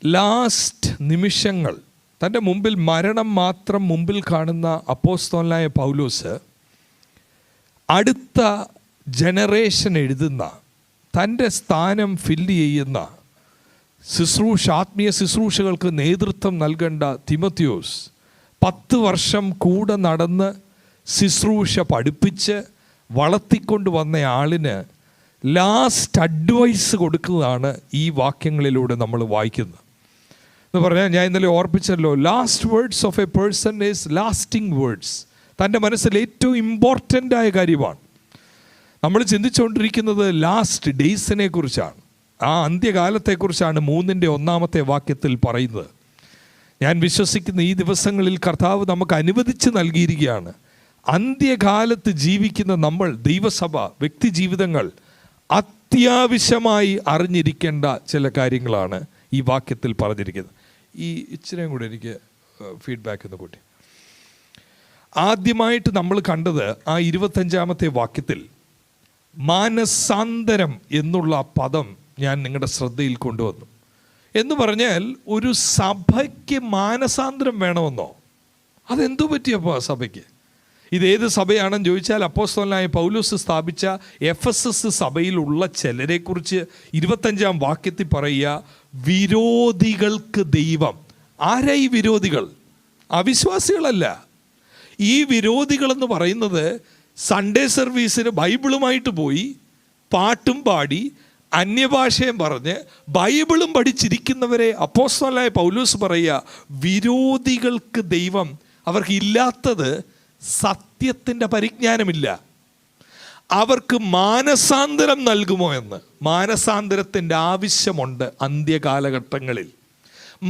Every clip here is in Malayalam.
ലാസ്റ്റ് നിമിഷങ്ങൾ തൻ്റെ മുമ്പിൽ മരണം മാത്രം മുമ്പിൽ കാണുന്ന അപ്പോസ്തലനായ പൗലോസ് അടുത്ത ജനറേഷൻ എഴുതുന്ന, തൻ്റെ സ്ഥാനം ഫില്ല് ചെയ്യുന്ന ആത്മീയ ശുശ്രൂഷകൾക്ക് നേതൃത്വം നൽകേണ്ട തിമോത്തിയോസ് 10 വർഷം കൂടെ നടന്ന് ശുശ്രൂഷ പഠിപ്പിച്ച് വളർത്തിക്കൊണ്ട് വന്ന ആളിന് ലാസ്റ്റ് അഡ്വൈസ് കൊടുക്കുന്നതാണ് ഈ വാക്യങ്ങളിലൂടെ നമ്മൾ വായിക്കുന്നത്. എന്ന് പറഞ്ഞാൽ, ഞാൻ ഇന്നലെ ഓർപ്പിച്ചല്ലോ, last words of a person is lasting words. തൻ്റെ മനസ്സിൽ ഏറ്റവും ഇമ്പോർട്ടൻ്റ് ആയ കാര്യമാണ്. നമ്മൾ ചിന്തിച്ചുകൊണ്ടിരിക്കുന്നത് ലാസ്റ്റ് ഡേയ്സിനെ കുറിച്ചാണ്, ആ അന്ത്യകാലത്തെക്കുറിച്ചാണ് 3-1 വാക്യത്തിൽ പറയുന്നത്. ഞാൻ വിശ്വസിക്കുന്ന ഈ ദിവസങ്ങളിൽ കർത്താവ് നമുക്ക് അനുവദിച്ച് നൽകിയിരിക്കുകയാണ്. അന്ത്യകാലത്ത് ജീവിക്കുന്ന നമ്മൾ, ദൈവസഭ, വ്യക്തി ജീവിതങ്ങൾ അത്യാവശ്യമായി അറിഞ്ഞിരിക്കേണ്ട ചില കാര്യങ്ങളാണ് ഈ വാക്യത്തിൽ പറഞ്ഞിരിക്കുന്നത്. ഈ ഇച്ചിരിയും കൂടെ എനിക്ക് ഫീഡ്ബാക്ക് ഒന്ന് കൂട്ടി. ആദ്യമായിട്ട് നമ്മൾ കണ്ടത് ആ 25 വാക്യത്തിൽ മാനസാന്തരം എന്നുള്ള പദം ഞാൻ നിങ്ങളുടെ ശ്രദ്ധയിൽ കൊണ്ടുവന്നു. എന്ന് പറഞ്ഞാൽ, ഒരു സഭയ്ക്ക് മാനസാന്തരം വേണമെന്നോ? അതെന്തു പറ്റിയപ്പോൾ ആ സഭയ്ക്ക്? ഇതേത് സഭയാണെന്ന് ചോദിച്ചാൽ, അപ്പോസ്തലനായ പൗലോസ് സ്ഥാപിച്ച എഫെസസ് സഭയിലുള്ള ചിലരെക്കുറിച്ച് 25 വാക്യത്തിൽ പറയുക, വിരോധികൾക്ക് ദൈവം. ആരാ ഈ വിരോധികൾ? അവിശ്വാസികളല്ല. ഈ വിരോധികളെന്ന് പറയുന്നത് സൺഡേ സർവീസിന് ബൈബിളുമായിട്ട് പോയി പാട്ടും പാടി അന്യഭാഷയും പറഞ്ഞ് ബൈബിളും പഠിച്ചിരിക്കുന്നവരെ അപ്പോസ്തലനായ പൗലോസ് പറയുക, വിരോധികൾക്ക് ദൈവം. അവർക്ക് ഇല്ലാത്തത് സത്യത്തിൻ്റെ പരിജ്ഞാനമില്ല. അവർക്ക് മാനസാന്തരം നൽകുമോ എന്ന്. മാനസാന്തരത്തിൻ്റെ ആവശ്യമുണ്ട് അന്ത്യകാലഘട്ടങ്ങളിൽ.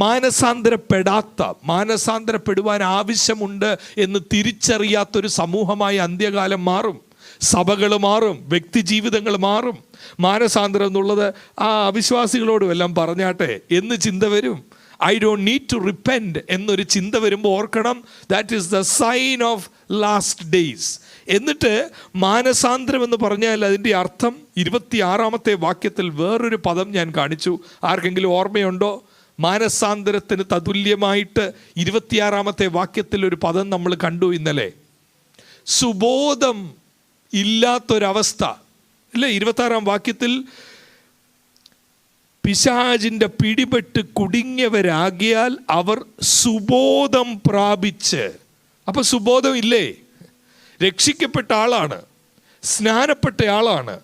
മാനസാന്തരപ്പെടുവാൻ ആവശ്യമുണ്ട് എന്ന് തിരിച്ചറിയാത്തൊരു സമൂഹമായി അന്ത്യകാലം മാറും. സഭകൾ മാറും, വ്യക്തി ജീവിതങ്ങൾ മാറും. മാനസാന്തരം എന്നുള്ളത് ആ അവിശ്വാസികളോടും എല്ലാം പറഞ്ഞാട്ടെ എന്ന് ചിന്ത വരും. I don't need to repent എന്നൊരു ചിന്ത വരുമ്പോൾ ഓർക്കണം, that is the sign of last days. എന്നിട്ട് മാനസാന്തരം എന്ന് പറഞ്ഞാൽ അതിൻ്റെ അർത്ഥം 26 വാക്യത്തിൽ വേറൊരു പദം ഞാൻ കാണിച്ചു. ആർക്കെങ്കിലും ഓർമ്മയുണ്ടോ? മാനസാന്തരത്തിന് തതുല്യമായിട്ട് 26 വാക്യത്തിൽ ഒരു പദം നമ്മൾ കണ്ടു ഇന്നലെ. സുബോധം ഇല്ലാത്തൊരവസ്ഥ അല്ലേ? 26 വാക്യത്തിൽ പിശാചിൻ്റെ പിടിപെട്ട് കുടുങ്ങിയവരാകിയാൽ അവർ സുബോധം പ്രാപിച്ച്. അപ്പോൾ സുബോധം ഇല്ലേ? രക്ഷിക്കപ്പെട്ട ആളാണ്, സ്നാനപ്പെട്ട ആളാണ്.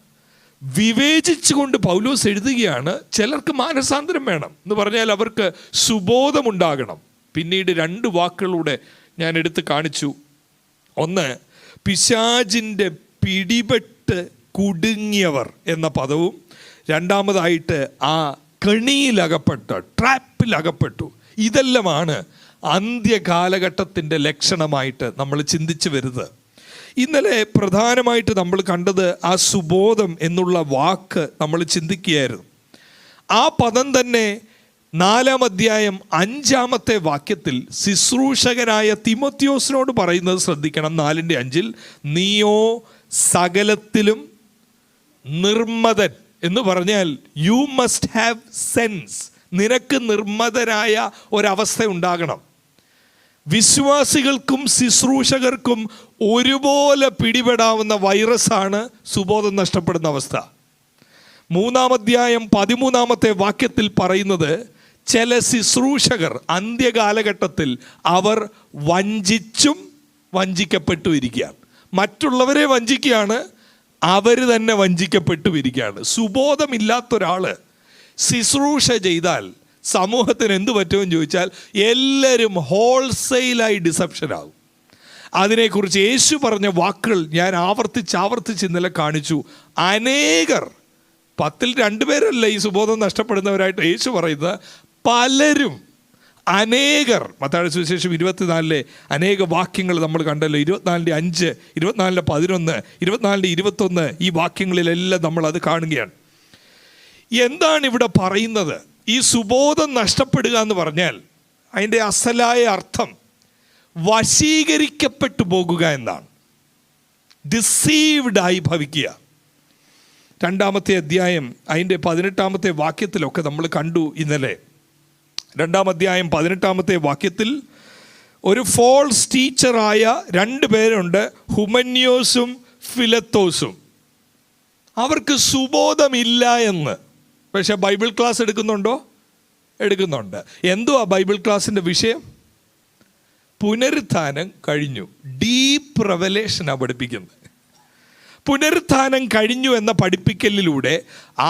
വിവേചിച്ചുകൊണ്ട് പൗലോസ് എഴുതുകയാണ്, ചിലർക്ക് മാനസാന്തരം വേണം എന്ന് പറഞ്ഞാൽ അവർക്ക് സുബോധമുണ്ടാകണം. പിന്നീട് 2 വാക്കുകളൂടെ ഞാൻ എടുത്ത് കാണിച്ചു. ഒന്ന്, പിശാചിൻ്റെ പിടിപെട്ട് കുടുങ്ങിയവർ എന്ന പദവും, രണ്ടാമതായിട്ട് ആ കെണിയിലകപ്പെട്ട, ട്രാപ്പിലകപ്പെട്ടു. ഇതെല്ലാമാണ് അന്ത്യകാലഘട്ടത്തിൻ്റെ ലക്ഷണമായിട്ട് നമ്മൾ ചിന്തിച്ചു വരുന്നത്. ഇന്നലെ പ്രധാനമായിട്ട് നമ്മൾ കണ്ടത് ആ സുബോധം എന്നുള്ള വാക്ക് നമ്മൾ ചിന്തിക്കുകയായിരുന്നു. ആ പദം തന്നെ 4 അധ്യായം 5 വാക്യത്തിൽ ശുശ്രൂഷകനായ തിമോത്തിയോസിനോട് പറയുന്നത് ശ്രദ്ധിക്കണം. 4:5, നീയോ സകലത്തിലും നിർമ്മതൻ എന്ന് പറഞ്ഞാൽ യു മസ്റ്റ് ഹാവ് സെൻസ്. നിനക്ക് നിർമ്മതരായ ഒരവസ്ഥ ഉണ്ടാകണം. വിശ്വാസികൾക്കും ശുശ്രൂഷകർക്കും ഒരുപോലെ പിടിപെടാവുന്ന വൈറസാണ് സുബോധം നഷ്ടപ്പെടുന്ന അവസ്ഥ. 3 അധ്യായം 13 വാക്യത്തിൽ പറയുന്നത്, ചില ശുശ്രൂഷകർ അന്ത്യകാലഘട്ടത്തിൽ അവർ വഞ്ചിച്ചും വഞ്ചിക്കപ്പെട്ടു ഇരിക്കുകയാണ്. മറ്റുള്ളവരെ വഞ്ചിക്കുകയാണ്, അവർ തന്നെ വഞ്ചിക്കപ്പെട്ടു ഇരിക്കുകയാണ്. സുബോധമില്ലാത്തൊരാൾ ശുശ്രൂഷ ചെയ്താൽ സമൂഹത്തിന് എന്തു പറ്റുമെന്ന് ചോദിച്ചാൽ എല്ലാവരും ഹോൾസെയിലായി ഡിസപ്ഷനാകും. അതിനെക്കുറിച്ച് യേശു പറഞ്ഞ വാക്കുകൾ ഞാൻ ആവർത്തിച്ച് ഇന്നലെ കാണിച്ചു. അനേകർ, 10ൽ 2 പേരല്ല ഈ സുബോധം നഷ്ടപ്പെടുന്നവരായിട്ട് യേശു പറയുന്നത്, പലരും, അനേകർ. മത്തായിയുടെ സുവിശേഷം 24 അനേക വാക്യങ്ങൾ നമ്മൾ കണ്ടല്ലോ. 24:5, 24:11, 24:21 ഈ വാക്യങ്ങളിലെല്ലാം നമ്മൾ അത് കാണുകയാണ്. എന്താണ് ഇവിടെ പറയുന്നത്? ഈ സുബോധം നഷ്ടപ്പെടുക എന്ന് പറഞ്ഞാൽ അതിൻ്റെ അസലായ അർത്ഥം വശീകരിക്കപ്പെട്ടു പോകുക എന്നാണ്. ഡിസീവ്ഡായി ഭവിക്കുക. 2 അധ്യായം അതിൻ്റെ 18 വാക്യത്തിലൊക്കെ നമ്മൾ കണ്ടു ഇന്നലെ. 2-ാം അധ്യായം 18-ാമത്തെ വാക്യത്തിൽ ഒരു ഫോൾസ് ടീച്ചറായ 2 പേരുണ്ട്, ഹുമന്യോസും ഫിലത്തോസും. അവർക്ക് സുബോധമില്ല എന്ന്. പക്ഷെ ബൈബിൾ ക്ലാസ് എടുക്കുന്നുണ്ടോ? എടുക്കുന്നുണ്ട്. എന്തുവാ ബൈബിൾ ക്ലാസ്സിൻ്റെ വിഷയം? പുനരുത്ഥാനം കഴിഞ്ഞു. ഡീപ്പ് റെവലേഷനാണ് പഠിപ്പിക്കുന്നത്. പുനരുത്ഥാനം കഴിഞ്ഞു എന്ന പഠിപ്പിക്കലിലൂടെ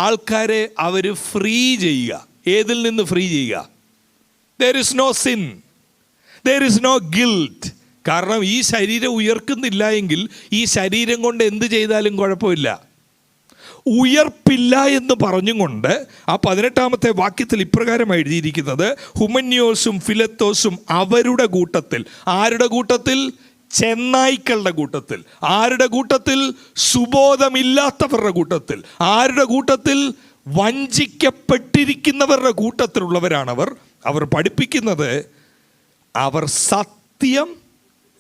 ആൾക്കാരെ അവർ ഫ്രീ ചെയ്യുക. ഏതിൽ നിന്ന് ഫ്രീ ചെയ്യുക? there is no sin, there is no guilt. കാരണം ഈ ശരീരം ഉയർക്കുന്നില്ല എങ്കിൽ ഈ ശരീരം കൊണ്ട് എന്ത് ചെയ്താലും കുഴപ്പമില്ല. ഉയർപ്പില്ല എന്ന് പറഞ്ഞും കൊണ്ട് ആ 18-ാമത്തെ വാക്യത്തിൽ ഇപ്രകാരം എഴുതിയിരിക്കുന്നത്, ഹുമന്യോസും ഫിലത്തോസും അവരുടെ കൂട്ടത്തിൽ. ആരുടെ കൂട്ടത്തിൽ? ചെന്നായ്ക്കളുടെ കൂട്ടത്തിൽ. ആരുടെ കൂട്ടത്തിൽ? സുബോധമില്ലാത്തവരുടെ കൂട്ടത്തിൽ. ആരുടെ കൂട്ടത്തിൽ? വഞ്ചിക്കപ്പെട്ടിരിക്കുന്നവരുടെ കൂട്ടത്തിലുള്ളവരാണവർ. അവർ പഠിപ്പിക്കുന്നത് അവർ സത്യം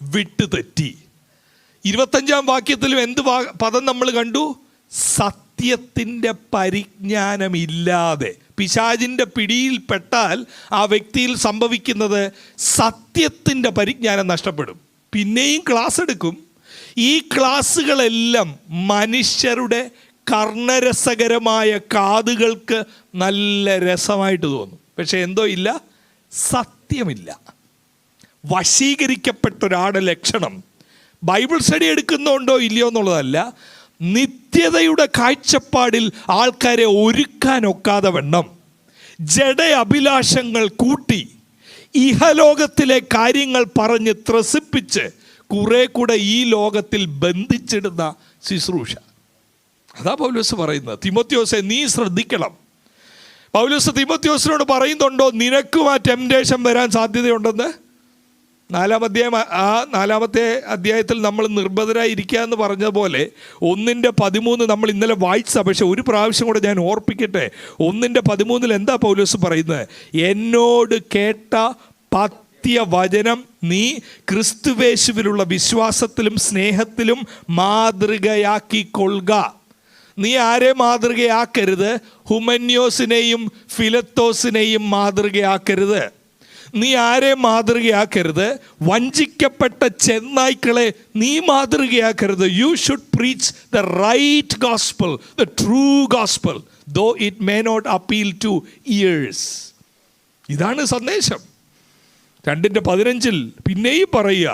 വിട്ടുതെറ്റി. 25-ാം വാക്യത്തിലും എന്ത് പദം നമ്മൾ കണ്ടു? സത്യത്തിൻ്റെ പരിജ്ഞാനമില്ലാതെ. പിശാചിൻ്റെ പിടിയിൽപ്പെട്ടാൽ ആ വ്യക്തിയിൽ സംഭവിക്കുന്നത് സത്യത്തിൻ്റെ പരിജ്ഞാനം നഷ്ടപ്പെടും. പിന്നെയും ക്ലാസ് എടുക്കും. ഈ ക്ലാസ്സുകളെല്ലാം മനുഷ്യരുടെ കർണരസകരമായ കാതുകൾക്ക് നല്ല രസമായിട്ട് തോന്നും. പക്ഷെ എന്തോ ഇല്ല, സത്യമില്ല. വശീകരിക്കപ്പെട്ട ഒരാളുടെ ലക്ഷണം ബൈബിൾ സ്റ്റഡി എടുക്കുന്നുണ്ടോ ഇല്ലയോ എന്നുള്ളതല്ല, നിത്യതയുടെ കാഴ്ചപ്പാടിൽ ആൾക്കാരെ ഒരുക്കാനൊക്കാതെ വണ്ണം ജഡ അഭിലാഷങ്ങൾ കൂട്ടി ഇഹലോകത്തിലെ കാര്യങ്ങൾ പറഞ്ഞ് ത്രസിപ്പിച്ച് കുറെ കൂടെ ഈ ലോകത്തിൽ ബന്ധിച്ചിടുന്ന ശുശ്രൂഷ. അതാ പൗലോസ് പറയുന്നത്. തിമോത്തിയോസെ, നീ ശ്രദ്ധിക്കണം. പൗലോസ് തിമോത്തിയോസിനോട് പറയുന്നുണ്ടോ നിനക്കും ആ ടെംപ്റ്റേഷൻ വരാൻ സാധ്യതയുണ്ടെന്ന്? 4-ാമത്തെ അധ്യായത്തിൽ നമ്മൾ നിർബന്ധരായിരിക്കുക എന്ന് പറഞ്ഞതുപോലെ 1:13 നമ്മൾ ഇന്നലെ വായിച്ച. പക്ഷെ ഒരു പ്രാവശ്യം കൂടെ ഞാൻ ഓർപ്പിക്കട്ടെ. 1:13 എന്താ പൗലോസ് പറയുന്നത്? എന്നോട് കേട്ട പത്യവചനം നീ ക്രിസ്തുവേശുവിലുള്ള വിശ്വാസത്തിലും സ്നേഹത്തിലും മാതൃകയാക്കിക്കൊള്ളുക. നീ ആരെ മാതൃകയാക്കരുത്? ഹുമന്യോസിനെയും ഫിലത്തോസിനെയും മാതൃകയാക്കരുത്. നീ ആരെ മാതൃകയാക്കരുത്? വഞ്ചിക്കപ്പെട്ട ചെന്നായ്ക്കളെ നീ മാതൃകയാക്കരുത്. You should preach the right gospel, the true gospel, though it may not appeal to ears. ഇതാണ് സന്ദേശം. 2:15 പിന്നെയും പറയുക,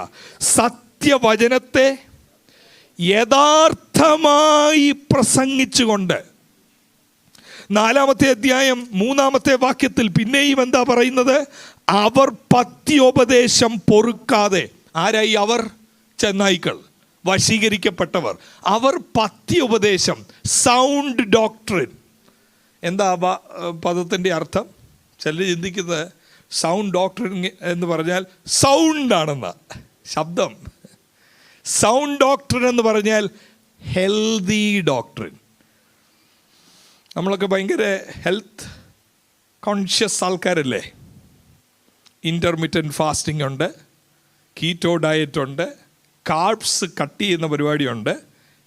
സത്യവചനത്തെ യഥാർത്ഥമായി പ്രസംഗിച്ചുകൊണ്ട്. 4-ാമത്തെ അധ്യായം 3-ാമത്തെ വാക്യത്തിൽ പിന്നെയും എന്താ പറയുന്നത്? അവർ പത്യോപദേശം പൊറുക്കാതെ. ആരായി അവർ? ചെന്നായ്ക്കൾ, വശീകരിക്കപ്പെട്ടവർ. അവർ പത്യോപദേശം, സൗണ്ട് ഡോക്ട്രിൻ. എന്താ പദത്തിൻ്റെ അർത്ഥം? ചിലർ ചിന്തിക്കുന്നത് സൗണ്ട് ഡോക്ട്രിൻ എന്ന് പറഞ്ഞാൽ സൗണ്ടാണെന്ന ശബ്ദം. സൗണ്ട് ഡോക്ട്രിൻ എന്ന് പറഞ്ഞാൽ ഹെൽതി ഡോക്ട്രിൻ. നമ്മളൊക്കെ ഭയങ്കര ഹെൽത്ത് കോൺഷ്യസ് ആൾക്കാരല്ലേ? ഇൻ്റർമിറ്റൻറ്റ് ഫാസ്റ്റിംഗ് ഉണ്ട്, കീറ്റോ ഡയറ്റ് ഉണ്ട്, കാർബ്സ് കട്ട് ചെയ്യുന്ന പരിപാടിയുണ്ട്.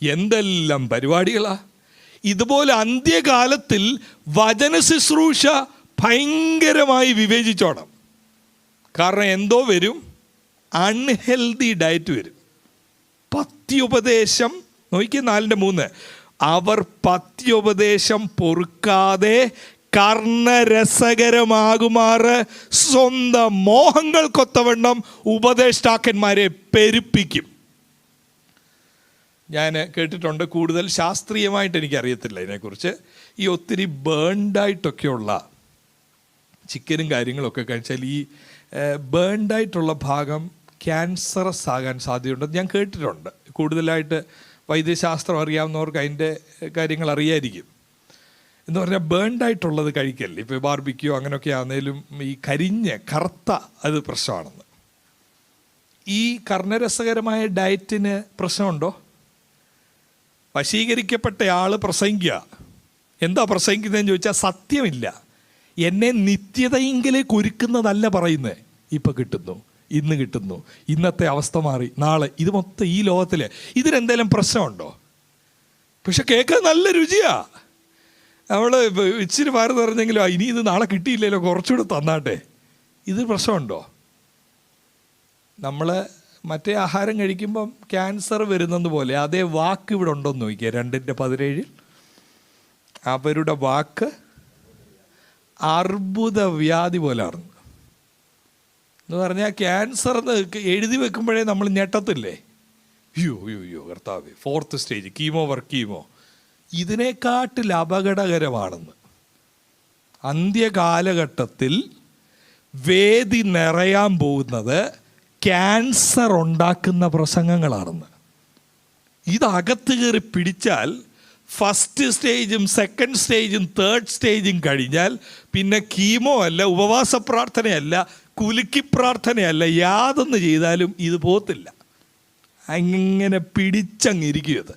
എന്തെല്ലാം പരിപാടികളാണ്! ഇതുപോലെ അന്ത്യകാലത്തിൽ വചന ശുശ്രൂഷ ഭയങ്കരമായി വിവേചിച്ചോണം. കാരണം എന്തോ വരും? അൺഹെൽതി ഡയറ്റ് വരും. പത്യോപദേശം നോക്കിയ 4:3 അവർ പത്യോപദേശം പൊറുക്കാതെ കർണരസകരമാകുമാറ് സ്വന്തം മോഹങ്ങൾക്കൊത്തവണ്ണം ഉപദേഷ്ടാക്കന്മാരെ പെരുപ്പിക്കും. ഞാൻ കേട്ടിട്ടുണ്ട്, കൂടുതൽ ശാസ്ത്രീയമായിട്ട് എനിക്കറിയത്തില്ല ഇതിനെക്കുറിച്ച്. ഈ ഒത്തിരി ബേൺഡായിട്ടൊക്കെയുള്ള ചിക്കനും കാര്യങ്ങളൊക്കെ കഴിച്ചാൽ ഈ ബേൺഡായിട്ടുള്ള ഭാഗം ക്യാൻസറസ് ആകാൻ സാധ്യതയുണ്ടെന്ന് ഞാൻ കേട്ടിട്ടുണ്ട്. കൂടുതലായിട്ട് വൈദ്യശാസ്ത്രം അറിയാവുന്നവർക്ക് അതിൻ്റെ കാര്യങ്ങൾ അറിയായിരിക്കും. എന്ന് പറഞ്ഞാൽ ബേൺഡായിട്ടുള്ളത് കഴിക്കൽ, ഇപ്പോൾ ബാർബിക്യോ അങ്ങനെയൊക്കെ ആണെങ്കിലും ഈ കറുത്ത അത് പ്രശ്നമാണെന്ന്. ഈ കർണരസകരമായ ഡയറ്റിന് പ്രശ്നമുണ്ടോ? വശീകരിക്കപ്പെട്ട ആൾ പ്രസംഗിക്കുക. എന്താ പ്രസംഗിക്കുന്നതെന്ന് ചോദിച്ചാൽ സത്യമില്ല. എന്നെ നിത്യതയെങ്കിലേക്ക് ഒരുക്കുന്നതല്ല പറയുന്നത്. ഇപ്പം കിട്ടുന്നു, ഇന്ന് കിട്ടുന്നു, ഇന്നത്തെ അവസ്ഥ മാറി, നാളെ. ഇത് മൊത്തം ഈ ലോകത്തിൽ ഇതിനെന്തെങ്കിലും പ്രശ്നമുണ്ടോ? പക്ഷെ കേൾക്കാൻ നല്ല രുചിയാണ്. നമ്മൾ ഇച്ചിരി വയറ് നിറഞ്ഞെങ്കിലും ഇനി ഇത് നാളെ കിട്ടിയില്ലല്ലോ, കുറച്ചുകൂടെ തന്നാട്ടെ. ഇത് പ്രശ്നമുണ്ടോ? നമ്മൾ മറ്റേ ആഹാരം കഴിക്കുമ്പം ക്യാൻസർ വരുന്നത് പോലെ അതേ വാക്ക് ഇവിടെ ഉണ്ടോയെന്ന് നോക്കിയാൽ 2:17 അവരുടെ വാക്ക് അർബുദ വ്യാധി പോലെയാണ് എന്ന് പറഞ്ഞാൽ ക്യാൻസർ എന്ന് എഴുതി വെക്കുമ്പോഴേ നമ്മൾ ഞെട്ടത്തില്ലേ? അയ്യോ കർത്താവേ, 4th സ്റ്റേജ് കീമോ ഇതിനെക്കാട്ടിൽ അപകടകരമാണെന്ന്. അന്ത്യകാലഘട്ടത്തിൽ വേദി നിറയാൻ പോകുന്നത് ക്യാൻസർ ഉണ്ടാക്കുന്ന പ്രസംഗങ്ങളാണെന്ന്. ഇതകത്ത് കയറി പിടിച്ചാൽ 1st സ്റ്റേജും 2nd സ്റ്റേജും 3rd സ്റ്റേജും കഴിഞ്ഞാൽ പിന്നെ കീമോ അല്ല, ഉപവാസ പ്രാർത്ഥനയല്ല, കുലുക്കി പ്രാർത്ഥനയല്ല, യാതൊന്ന് ചെയ്താലും ഇത് പോത്തില്ല. അങ്ങനെ പിടിച്ചങ്ങിരിക്കും. ഇത്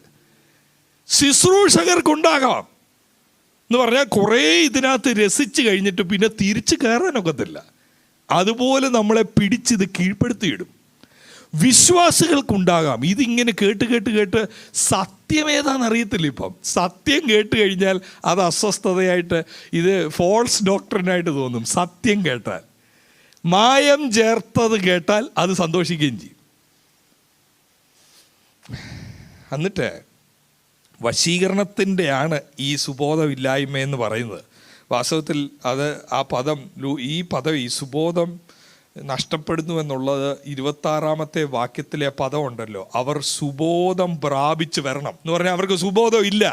ശുശ്രൂഷകർക്കുണ്ടാകാം എന്ന് പറഞ്ഞാൽ കുറേ ഇതിനകത്ത് രസിച്ച് കഴിഞ്ഞിട്ട് പിന്നെ തിരിച്ച് കയറാനൊക്കത്തില്ല. അതുപോലെ നമ്മളെ പിടിച്ചിത് കീഴ്പ്പെടുത്തിയിടും. വിശ്വാസികൾക്കുണ്ടാകാം. ഇതിങ്ങനെ കേട്ട് സത്യമേതാണെന്ന് അറിയത്തില്ല. ഇപ്പം സത്യം കേട്ട് കഴിഞ്ഞാൽ അത് അസ്വസ്ഥതയായിട്ട്, ഇത് ഫോൾസ് ഡോക്ടറിനായിട്ട് തോന്നും. സത്യം കേട്ടാൽ, മായം ചേർത്തത് കേട്ടാൽ അത് സന്തോഷിക്കുകയും ചെയ്യും. എന്നിട്ട് വശീകരണത്തിൻ്റെയാണ് ഈ സുബോധമില്ലായ്മ എന്ന് പറയുന്നത്. വാസ്തവത്തിൽ അത് ഈ പദം ഈ സുബോധം നഷ്ടപ്പെടുന്നു എന്നുള്ളത് 26-ാമത്തെ വാക്യത്തിലെ പദം ഉണ്ടല്ലോ, അവർ സുബോധം പ്രാപിച്ചു വരണം എന്ന് പറഞ്ഞാൽ അവർക്ക് സുബോധം ഇല്ല.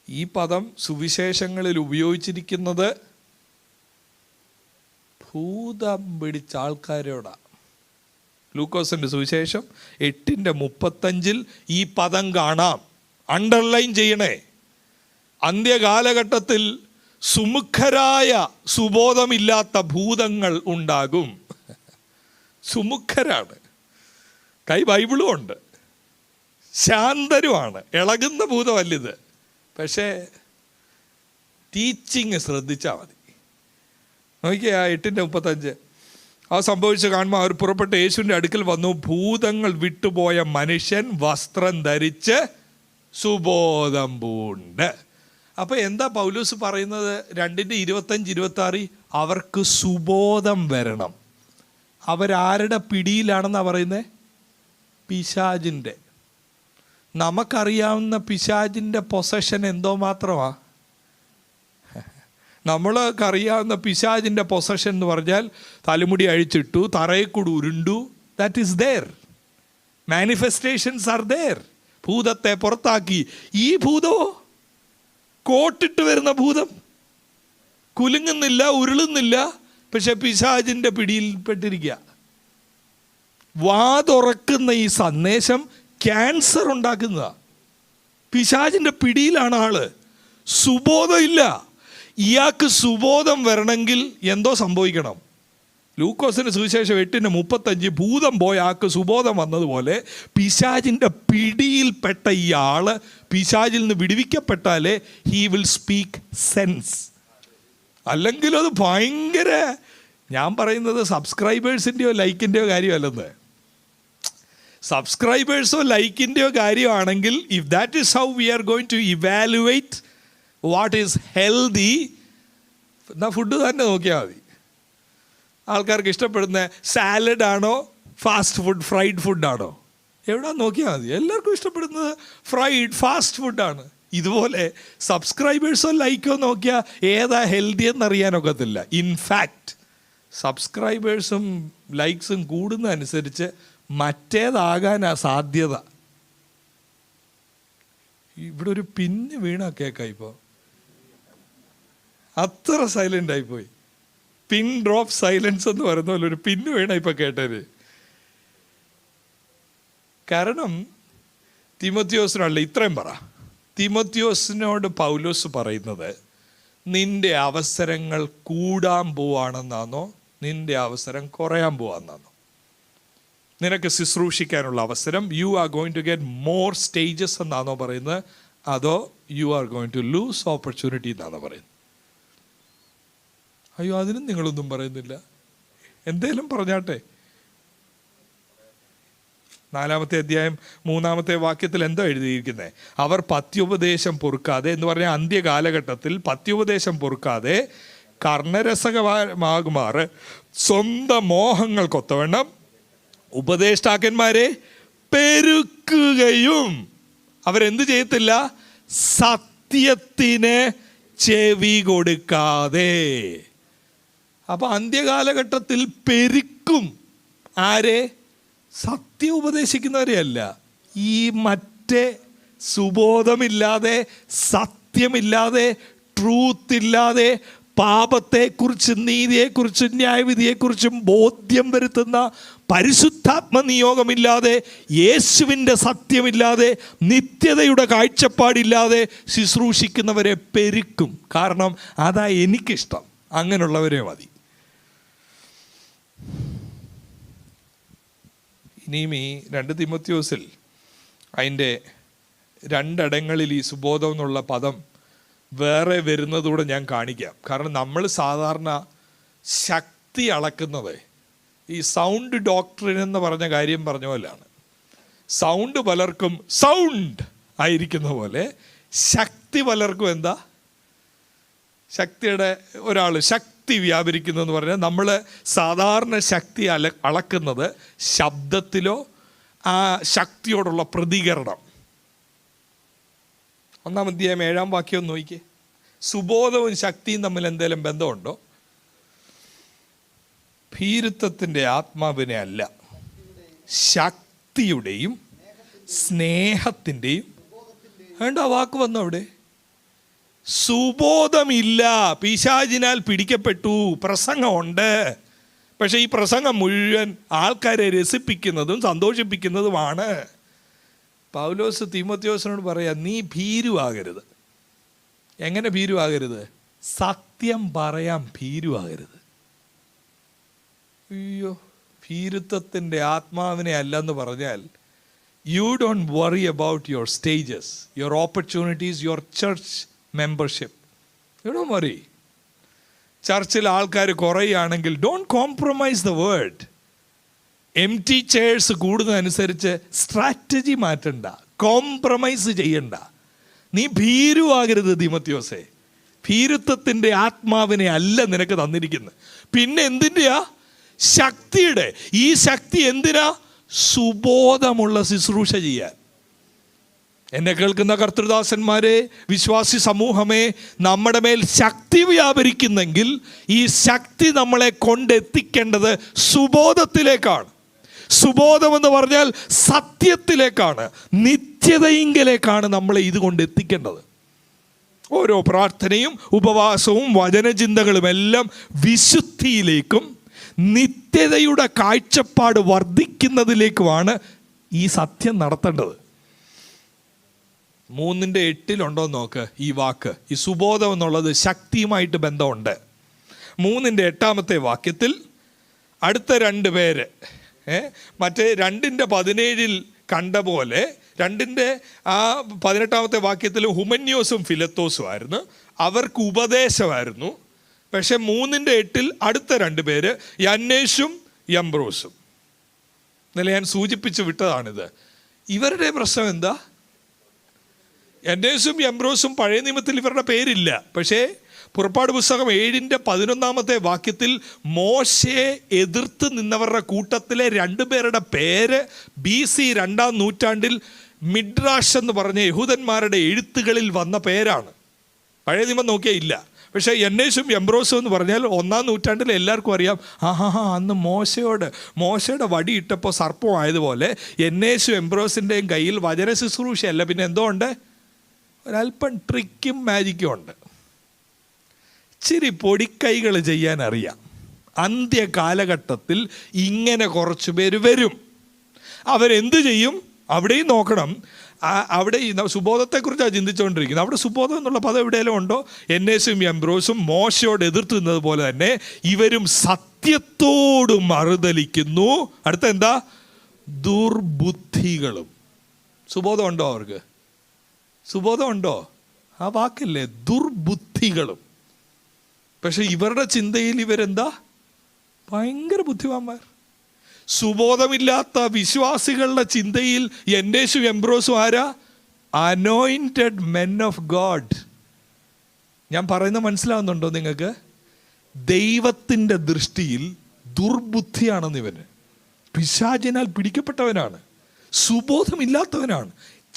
ഈ പദം സുവിശേഷങ്ങളിൽ ഉപയോഗിച്ചിരിക്കുന്നത് ഭൂതം പിടിച്ച ആൾക്കാരോടാണ്. ലൂക്കോസിൻ്റെ സുവിശേഷം 8:35 ഈ പദം കാണാം. അണ്ടർലൈൻ ചെയ്യണേ. അന്ത്യകാലഘട്ടത്തിൽ സുമുഖരായ സുബോധമില്ലാത്ത ഭൂതങ്ങൾ ഉണ്ടാകും. സുമുഖരാണ്, ബൈബിളും ഉണ്ട്, ശാന്തരുമാണ്, ഇളകുന്ന ഭൂതമല്ലിത്. പക്ഷേ ടീച്ചിങ് ശ്രദ്ധിച്ചാൽ മതി. നോക്കിയാ 8:35 സംഭവിച്ച് കാണുമ്പോൾ അവർ പുറപ്പെട്ട് യേശുവിൻ്റെ അടുക്കൽ വന്നു. ഭൂതങ്ങൾ വിട്ടുപോയ മനുഷ്യൻ വസ്ത്രം ധരിച്ച് സുബോധം പൂണ്ട്. അപ്പോൾ എന്താ പൗലോസ് പറയുന്നത്? 2:25-26 അവർക്ക് സുബോധം വരണം. അവരാരുടെ പിടിയിലാണെന്നാണ് പറയുന്നത്? പിശാചിൻ്റെ. നമുക്കറിയാവുന്ന പിശാചിൻ്റെ പൊസഷൻ എന്തോ മാത്രമാണ്. നമ്മൾക്കറിയാവുന്ന പിശാചിൻ്റെ പൊസഷൻ എന്ന് പറഞ്ഞാൽ തലമുടി അഴിച്ചിട്ടു, തറയിൽ കൂടി ഉരുണ്ടു. That is there. Manifestations are there. ഭൂതത്തെ പുറത്താക്കി. ഈ ഭൂതമോ കോട്ടിട്ട് വരുന്ന ഭൂതം, കുലുങ്ങുന്നില്ല, ഉരുളുന്നില്ല, പക്ഷെ പിശാചിൻ്റെ പിടിയിൽപ്പെട്ടിരിക്കുക. വാതുറക്കുന്ന ഈ സന്ദേശം ക്യാൻസർ ഉണ്ടാക്കുന്നതാണ്. പിശാചിൻ്റെ പിടിയിലാണ് ആള്. സുബോധം ഇല്ല. ഇയാൾക്ക് സുബോധം വരണമെങ്കിൽ എന്തോ സംഭവിക്കണം? ലൂക്കോസിൻ്റെ സുവിശേഷം 8:35 ഭൂതം പോയ ആൾക്ക് സുബോധം വന്നതുപോലെ പിശാചിൻ്റെ പിടിയിൽപ്പെട്ട ഇയാൾ പിശാചിൽ നിന്ന് വിടുവിക്കപ്പെട്ടാലേ ഹീ വിൽ സ്പീക്ക് സെൻസ്. അല്ലെങ്കിൽ അത് ഭയങ്കര, ഞാൻ പറയുന്നത് സബ്സ്ക്രൈബേഴ്സിൻ്റെയോ ലൈക്കിൻ്റെയോ കാര്യമല്ലെന്ന്. സബ്സ്ക്രൈബേഴ്സോ ലൈക്കിൻ്റെയോ കാര്യമാണെങ്കിൽ, if that is how we are going to evaluate what is healthy, എന്നാൽ ഫുഡ് തന്നെ നോക്കിയാൽ മതി. ആൾക്കാർക്ക് ഇഷ്ടപ്പെടുന്ന സാലഡാണോ ഫാസ്റ്റ് ഫുഡ്, ഫ്രൈഡ് ഫുഡാണോ, എവിടെ നോക്കിയാൽ മതി. എല്ലാവർക്കും ഇഷ്ടപ്പെടുന്നത് ഫാസ്റ്റ് ഫുഡാണ്. ഇതുപോലെ സബ്സ്ക്രൈബേഴ്സോ ലൈക്കോ നോക്കിയാൽ ഏതാ ഹെൽത്തി എന്നറിയാനൊക്കത്തില്ല. ഇൻഫാക്റ്റ് സബ്സ്ക്രൈബേഴ്സും ലൈക്സും കൂടുന്നതനുസരിച്ച് മറ്റേതാകാനാ സാധ്യത. ഇവിടെ ഒരു പിന്ന് വീണ കേൾക്കാം. ഇപ്പോൾ അത്ര സൈലൻ്റ് ആയിപ്പോയി. പിൻ ഡ്രോപ്പ് സൈലൻസ് എന്ന് പറയുന്ന പോലെ ഒരു പിന്ന് വീണ ഇപ്പം കേട്ടത്. കാരണം തിമോത്തിയോസിനല്ല, ഇത്രയും പറ. തിമോത്തിയോസിനോട് പൗലോസ് പറയുന്നത് നിന്റെ അവസരങ്ങൾ കൂടാൻ പോവാണെന്നാണോ നിന്റെ അവസരം കുറയാൻ പോവാന്നാണോ? നിനക്ക് ശുശ്രൂഷിക്കാനുള്ള അവസരം you are going to get more stages എന്നാണോ പറയുന്നത്, അതോ you are going to lose opportunity എന്നാണോ പറയുന്നത്? അയ്യോ, അതിനും നിങ്ങളൊന്നും പറയുന്നില്ല. എന്തേലും പറഞ്ഞാട്ടെ. 4-ാമത്തെ അധ്യായം 3-ാമത്തെ വാക്യത്തിൽ എന്താ എഴുതിയിരിക്കുന്നത്? അവർ പത്യോപദേശം പൊറുക്കാതെ എന്ന് പറഞ്ഞാൽ അന്ത്യകാലഘട്ടത്തിൽ പത്യോപദേശം പൊറുക്കാതെ കർണരസകമാകുമാറ് സ്വന്തം മോഹങ്ങൾക്കൊത്തവണ്ണം ഉപദേഷ്ടാക്കന്മാരെ പെരുക്കുകയും അവരെന്ത് ചെയ്യത്തില്ല? സത്യത്തിന് ചെവി കൊടുക്കാതെ. അപ്പൊ അന്ത്യകാലഘട്ടത്തിൽ പെരുക്കും. ആരെ? സത്യം ഉപദേശിക്കുന്നവരെയല്ല, ഈ മറ്റേ സുബോധമില്ലാതെ, സത്യമില്ലാതെ, ട്രൂത്ത് ഇല്ലാതെ, പാപത്തെക്കുറിച്ചും നീതിയെക്കുറിച്ചും ന്യായവിധിയെക്കുറിച്ചും ബോധ്യം വരുത്തുന്ന പരിശുദ്ധാത്മ നിയോഗമില്ലാതെ, യേശുവിൻ്റെ സത്യമില്ലാതെ, നിത്യതയുടെ കാഴ്ചപ്പാടില്ലാതെ ശുശ്രൂഷിക്കുന്നവരെ പെരുക്കും. കാരണം അതാ എനിക്കിഷ്ടം, അങ്ങനെയുള്ളവരെ മതി. ഇനിയും ഈ 2 തിമോത്തിയോസിൽ അതിൻ്റെ 2 ഇടങ്ങളിൽ ഈ സുബോധം എന്നുള്ള പദം വേറെ വരുന്നതൂടെ ഞാൻ കാണിക്കാം. കാരണം നമ്മൾ സാധാരണ ശക്തി അളക്കുന്നത് ഈ സൗണ്ട് ഡോക്ടറിൻ എന്ന് പറഞ്ഞ കാര്യം പറഞ്ഞ പോലെയാണ്. സൗണ്ട് പലർക്കും സൗണ്ട് ആയിരിക്കുന്ന പോലെ ശക്തി പലർക്കും എന്താ? ശക്തിയുടെ ഒരാൾ ശക്തി വ്യാപരിക്കുന്നു എന്ന് പറഞ്ഞാൽ നമ്മൾ സാധാരണ ശക്തി അളക്കുന്നത് ശബ്ദത്തിലോ ആ ശക്തിയോടുള്ള പ്രതികരണം. 1-ാം അധ്യായം 7-ാം വാക്യം ഒന്ന് നോക്കിക്കേ. സുബോധവും ശക്തിയും തമ്മിൽ എന്തെങ്കിലും ബന്ധമുണ്ടോ? ഭീരുത്വത്തിൻ്റെ ആത്മാവിനെ അല്ല, ശക്തിയുടെയും സ്നേഹത്തിൻ്റെയും. വേണ്ട വാക്ക് വന്നു അവിടെ. സുബോധമില്ല, പിശാചിനാൽ പിടിക്കപ്പെട്ടു, പ്രസംഗമുണ്ട്. പക്ഷെ ഈ പ്രസംഗം മുഴുവൻ ആൾക്കാരെ രസിപ്പിക്കുന്നതും സന്തോഷിപ്പിക്കുന്നതുമാണ്. പൗലോസ് തീമോത്തിയോസിനോട് പറയാ, നീ ഭീരുവാകരുത്. എങ്ങനെ ഭീരുവാകരുത്? സത്യം പറയാൻ ഭീരുവാകരുത്. അയ്യോ, ഭീരുത്വത്തിൻ്റെ ആത്മാവിനെ അല്ലെന്ന് പറഞ്ഞാൽ you don't worry about your stages, your opportunities, your church membership. You don't worry. ചർച്ചിൽ ആൾക്കാർ കുറയുകയാണെങ്കിൽ don't compromise the word. Empty chairs കൂടുന്നതനുസരിച്ച് സ്ട്രാറ്റജി മാറ്റണ്ട, കോംപ്രമൈസ് ചെയ്യണ്ട. നീ ഭീരുവാകരുത് തീമോത്തിയോസേ. ഭീരുത്വത്തിൻ്റെ ആത്മാവിനെ അല്ല നിനക്ക് തന്നിരിക്കുന്നത്. പിന്നെ എന്തിൻ്റെയാ? ശക്തിയുടെ. ഈ ശക്തി എന്തിനാ? സുബോധമുള്ള ശുശ്രൂഷ ചെയ്യാൻ. എന്നെ കേൾക്കുന്ന കർത്തൃദാസന്മാരെ, വിശ്വാസി സമൂഹമേ, നമ്മുടെ മേൽ ശക്തി വ്യാപരിക്കുന്നെങ്കിൽ ഈ ശക്തി നമ്മളെ കൊണ്ടെത്തിക്കേണ്ടത് സുബോധത്തിലേക്കാണ്. സുബോധമെന്ന് പറഞ്ഞാൽ സത്യത്തിലേക്കാണ്, നിത്യതയിങ്കലേക്കാണ് നമ്മളെ ഇതുകൊണ്ട് എത്തിക്കേണ്ടത്. ഓരോ പ്രാർത്ഥനയും ഉപവാസവും വചനചിന്തകളും എല്ലാം വിശുദ്ധിയിലേക്കും നിത്യതയുടെ കാഴ്ചപ്പാട് വർദ്ധിക്കുന്നതിലേക്കുമാണ് ഈ സത്യം നടത്തേണ്ടത്. 3:8 നോക്ക് ഈ വാക്ക്. ഈ സുബോധം എന്നുള്ളത് ശക്തിയുമായിട്ട് ബന്ധമുണ്ട്. 3:8 വാക്യത്തിൽ അടുത്ത 2 പേര് മറ്റേ 2:17 കണ്ട പോലെ 2:18 വാക്യത്തിൽ ഹുമന്യോസും ഫിലത്തോസും ആയിരുന്നു. അവർക്ക് ഉപദേശമായിരുന്നു. പക്ഷെ 3:8 അടുത്ത 2 പേര് യന്നേഷും യംബ്രോസും. ഇന്നലെ ഞാൻ സൂചിപ്പിച്ചു വിട്ടതാണിത്. ഇവരുടെ പ്രശ്നം എന്താ? യന്നേഷും യംബ്രോസും പഴയ നിയമത്തിൽ ഇവരുടെ പേരില്ല. പക്ഷേ പുറപ്പാട് പുസ്തകം 7:11 വാക്യത്തിൽ മോശയെ എതിർത്ത് നിന്നവരുടെ കൂട്ടത്തിലെ 2 പേരുടെ പേര് BC 2-ാം നൂറ്റാണ്ടിൽ മിഡ്രാഷ് എന്ന് പറഞ്ഞ യഹൂദന്മാരുടെ എഴുത്തുകളിൽ വന്ന പേരാണ്. പഴയ നിയമം നോക്കിയാൽ ഇല്ല. പക്ഷേ യന്നേഷും യംബ്രോസും എന്ന് പറഞ്ഞാൽ 1-ാം നൂറ്റാണ്ടിൽ എല്ലാവർക്കും അറിയാം. അന്ന് മോശയുടെ വടി ഇട്ടപ്പോൾ സർപ്പമായതുപോലെ യന്നേഷും യംബ്രോസിൻ്റെയും കയ്യിൽ വചന ശുശ്രൂഷയല്ല, പിന്നെ എന്തോ ഉണ്ട്? ഒരല്പം ട്രിക്കും മാജിക്കും ഉണ്ട്. ഇച്ചിരി പൊടിക്കൈകൾ ചെയ്യാൻ അറിയാം. അന്ത്യകാലഘട്ടത്തിൽ ഇങ്ങനെ കുറച്ച് പേര് വരും. അവരെന്ത് ചെയ്യും? അവിടെയും നോക്കണം. അവിടെ ഈ സുബോധത്തെക്കുറിച്ചാണ് ചിന്തിച്ചുകൊണ്ടിരിക്കുന്നത്. അവിടെ സുബോധം എന്നുള്ള പദം എവിടെയെങ്കിലും ഉണ്ടോ? യന്നേഷും യംബ്രോസും മോശയോട് എതിർത്തുന്നത് പോലെ തന്നെ ഇവരും സത്യത്തോട് മറുതലിക്കുന്നു. അടുത്ത എന്താ? ദുർബുദ്ധികളും. സുബോധം ഉണ്ടോ അവർക്ക്? സുബോധം ഉണ്ടോ? ആ വാക്കല്ലേ, ദുർബുദ്ധികളും. പക്ഷെ ഇവരുടെ ചിന്തയിൽ ഇവരെന്താ? ഭയങ്കര ബുദ്ധിമാന്മാർ. സുബോധമില്ലാത്ത വിശ്വാസികളുടെ ചിന്തയിൽ യന്നേഷും യംബ്രോസും ആരാ? Anointed men of God. ഞാൻ പറയുന്നത് മനസ്സിലാവുന്നുണ്ടോ നിങ്ങൾക്ക്? ദൈവത്തിൻ്റെ ദൃഷ്ടിയിൽ ദുർബുദ്ധിയാണെന്ന് ഇവന്. പിശാചിനാൽ പിടിക്കപ്പെട്ടവനാണ്, സുബോധമില്ലാത്തവനാണ്,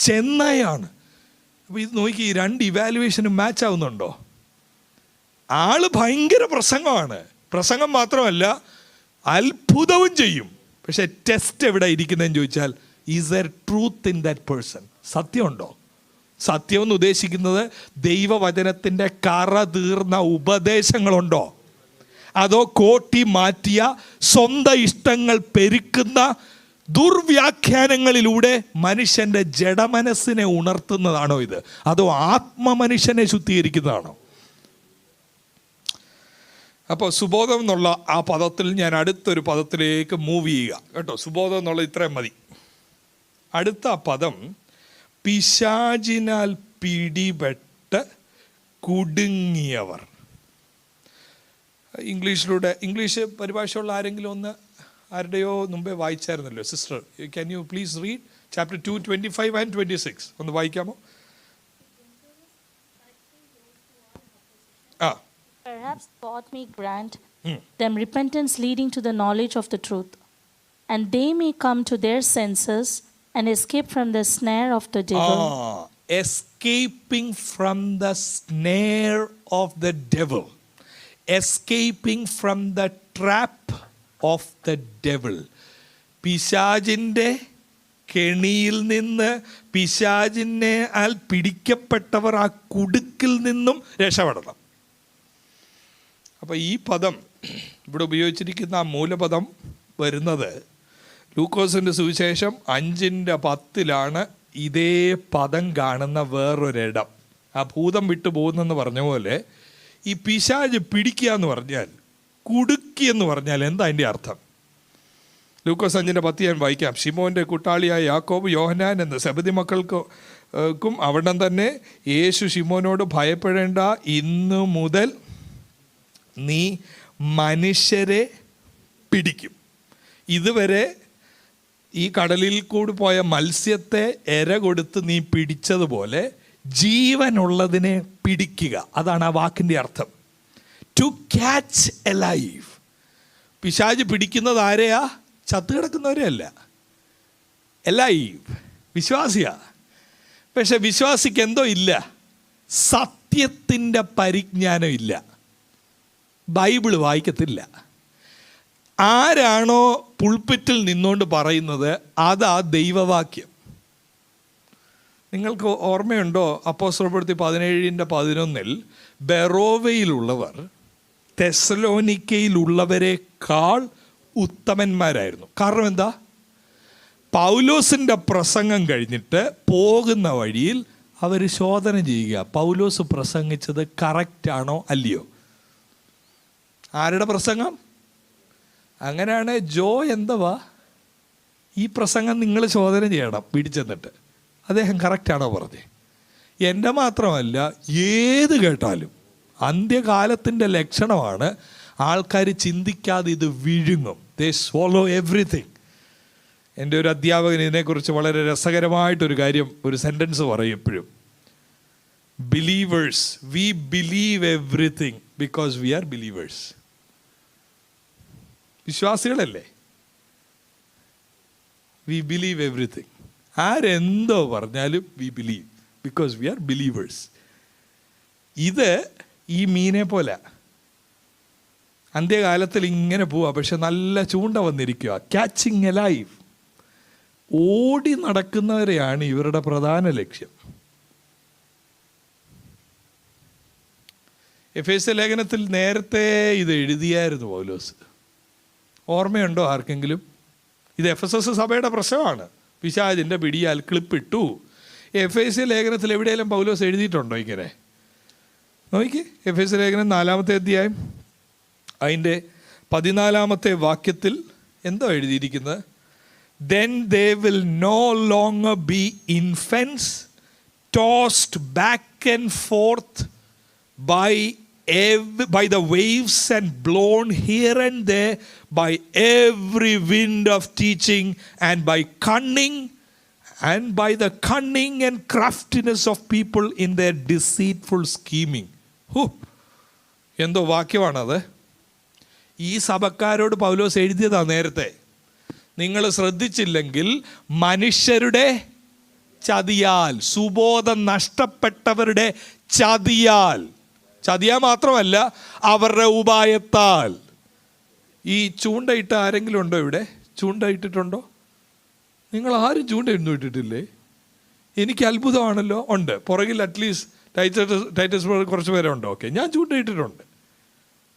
ചെന്നൈയാണ്. അപ്പോൾ ഇത് നോക്കി, ഈ രണ്ട് ഇവാലുവേഷനും മാച്ച് ആവുന്നുണ്ടോ? ആള് ഭയങ്കര പ്രസംഗമാണ്, പ്രസംഗം മാത്രമല്ല അത്ഭുതവും ചെയ്യും. പക്ഷെ ടെസ്റ്റ് എവിടെ ഇരിക്കുന്നതെന്ന് ചോദിച്ചാൽ, is there truth in that person? സത്യമുണ്ടോ? സത്യം എന്ന് ഉദ്ദേശിക്കുന്നത് ദൈവവചനത്തിൻ്റെ കറ തീർന്ന ഉപദേശങ്ങളുണ്ടോ, അതോ കോട്ടി മാറ്റിയ സ്വന്തം ഇഷ്ടങ്ങൾ പെരുക്കുന്ന ദുർവ്യാഖ്യാനങ്ങളിലൂടെ മനുഷ്യൻ്റെ ജഡമനസ്സിനെ ഉണർത്തുന്നതാണോ ഇത്, അതോ ആത്മമനുഷ്യനെ ശുദ്ധീകരിക്കുന്നതാണോ? അപ്പോൾ സുബോധം എന്നുള്ള ആ പദത്തിൽ ഞാൻ അടുത്തൊരു പദത്തിലേക്ക് മൂവ് ചെയ്യുക കേട്ടോ. സുബോധം എന്നുള്ള ഇത്രയും മതി. അടുത്ത പദം പിശാചിനാൽ പിടിപെട്ട് കുടുങ്ങിയവർ. ഇംഗ്ലീഷ് പരിഭാഷയുള്ള ആരെങ്കിലും ഒന്ന് ആരുടെയോ മുമ്പേ വായിച്ചായിരുന്നല്ലോ. Sister, can you please read chapter 2, 25 and 26 ഒന്ന് വായിക്കാമോ? Perhaps God may grant them repentance leading to the knowledge of the truth, and they may come to their senses and escape from the snare of the devil. Escaping from the snare of the devil. Escaping from the trap of the devil. പിശാചിൻ്റെ കെണിയിൽ നിന്ന്, പിശാചിനെ പിടിക്കപ്പെട്ടവർ ആ കുടുക്കിൽ നിന്നും രക്ഷപ്പെടണം. അപ്പോൾ ഈ പദം ഇവിടെ ഉപയോഗിച്ചിരിക്കുന്ന ആ മൂലപദം വരുന്നത് ലൂക്കോസിൻ്റെ സുവിശേഷം 5:10 ഇതേ പദം കാണുന്ന വേറൊരിടം. ആ ഭൂതം വിട്ടു പോകുന്നെന്ന് പറഞ്ഞ പോലെ ഈ പിശാച് പിടിക്കുക എന്ന് പറഞ്ഞാൽ, കുടുക്കി എന്ന് പറഞ്ഞാൽ എന്താ അതിൻ്റെ അർത്ഥം? ലൂക്കോസ് 5:10 ഞാൻ വായിക്കാം. ശിമോൻ്റെ കൂട്ടാളിയായ യാക്കോബ്, യോഹന്നാൻ എന്ന സെബദി മക്കൾക്കും അവിടം തന്നെ യേശു ശിമോനോട്, ഭയപ്പെടേണ്ട, ഇന്നു മുതൽ നീ മനുഷ്യരെ പിടിക്കും. ഇതുവരെ ഈ കടലിൽ കൂടി പോയ മത്സ്യത്തെ എര കൊടുത്ത് നീ പിടിച്ചതുപോലെ ജീവനുള്ളതിനെ പിടിക്കുക. അതാണ് ആ വാക്കിൻ്റെ അർത്ഥം. To catch a life. പിശാച് പിടിക്കുന്നത് ആരെയാ? ചത്തു കിടക്കുന്നവരെ അല്ല, എലൈവ്, വിശ്വാസിയാ. പക്ഷെ വിശ്വാസിക്ക് എന്തോ ഇല്ല, സത്യത്തിൻ്റെ പരിജ്ഞാനം ഇല്ല, ബൈബിള് വായിക്കത്തില്ല. ആരാണോ പുൾപിറ്റിൽ നിന്നുകൊണ്ട് പറയുന്നത് അതാ ദൈവവാക്യം. നിങ്ങൾക്ക് ഓർമ്മയുണ്ടോ? അപ്പോസ്തലപ്രവൃത്തി 17:11 ബെറോവയിലുള്ളവർ തെസ്സലോനിക്കയിലുള്ളവരെക്കാൾ ഉത്തമന്മാരായിരുന്നു. കാരണം എന്താ? പൗലോസിൻ്റെ പ്രസംഗം കഴിഞ്ഞിട്ട് പോകുന്ന വഴിയിൽ അവർ ശോധന ചെയ്യുക, പൗലോസ് പ്രസംഗിച്ചത് കറക്റ്റാണോ അല്ലയോ. ആരുടെ പ്രസംഗം? അങ്ങനെയാണ് എന്തുവാ ഈ പ്രസംഗം നിങ്ങൾ ശോധന ചെയ്യണം പിടിച്ചെന്നിട്ട്, അദ്ദേഹം കറക്റ്റാണോ പറഞ്ഞത്. എൻ്റെ മാത്രമല്ല, ഏത് കേട്ടാലും അന്ത്യകാലത്തിൻ്റെ ലക്ഷണമാണ് ആൾക്കാർ ചിന്തിക്കാതെ ഇത് വിഴുങ്ങും. ദേ സ്വോളോ എവ്രിതിങ്. എൻ്റെ ഒരു അധ്യാപകൻ ഇതിനെക്കുറിച്ച് വളരെ രസകരമായിട്ടൊരു കാര്യം, ഒരു സെൻറ്റൻസ് പറയും എപ്പോഴും. Believers, we believe everything because we are believers. വിശ്വാസികളല്ലേ, വി ബിലീവ് എവ്രിതിങ്. ആരെന്തോ പറഞ്ഞാലും we believe because we are believers. ഇത് ഈ മീനെ പോലെ അന്ത്യകാലത്തിൽ ഇങ്ങനെ പോവാ, പക്ഷെ നല്ല ചൂണ്ട വന്നിരിക്കുക, ക്യാച്ചിങ് എ ലൈഫ്. ഓടി നടക്കുന്നവരെയാണ് ഇവരുടെ പ്രധാന ലക്ഷ്യം. എഫേസ്യ ലേഖനത്തിൽ നേരത്തെ ഇത് എഴുതിയായിരുന്നു പൗലോസ്. ഓർമ്മയുണ്ടോ ആർക്കെങ്കിലും? ഇത് എഫെസസ് സഭയുടെ പ്രശ്നമാണ്. പിശാചിൻ്റെ പിടിയാൽ ക്ലിപ്പിട്ടു. എഫേസ്യ ലേഖനത്തിൽ എവിടെയെങ്കിലും പൗലോസ് എഴുതിയിട്ടുണ്ടോ ഇങ്ങനെ? നോക്കി, എഫേസ്യ ലേഖനം 4-ാമത്തെ അധ്യായം അതിൻ്റെ 14-ാമത്തെ വാക്യത്തിൽ എന്തോ എഴുതിയിരിക്കുന്നത്? Then they will no longer be infants, tossed back and forth by the waves and blown here and there by every wind of teaching and by the cunning and craftiness of people in their deceitful scheming. എന്തോ വാക്യമാണത്? ഈ സഭക്കാരോട് പൗലോസ് എഴുതിയതാ നേരത്തെ. നിങ്ങൾ ശ്രദ്ധിച്ചില്ലെങ്കിൽ മനുഷ്യരുടെ ചതിയാൽ, സുബോധം നഷ്ടപ്പെട്ടവരുടെ ചതിയാൽ മാത്രമല്ല അവരുടെ ഉപായത്താൽ. ഈ ചൂണ്ടയിട്ട ആരെങ്കിലും ഉണ്ടോ ഇവിടെ? ചൂണ്ടയിട്ടിട്ടുണ്ടോ? നിങ്ങൾ ആരും ചൂണ്ടയൊന്നും ഇട്ടിട്ടില്ലേ? എനിക്ക് അത്ഭുതമാണല്ലോ. ഉണ്ട്, പുറകിൽ അറ്റ്ലീസ്റ്റ് ടൈറ്റസ് കുറച്ച് പേരെ ഉണ്ട്. ഓക്കെ, ഞാൻ ചൂണ്ടയിട്ടിട്ടുണ്ട്.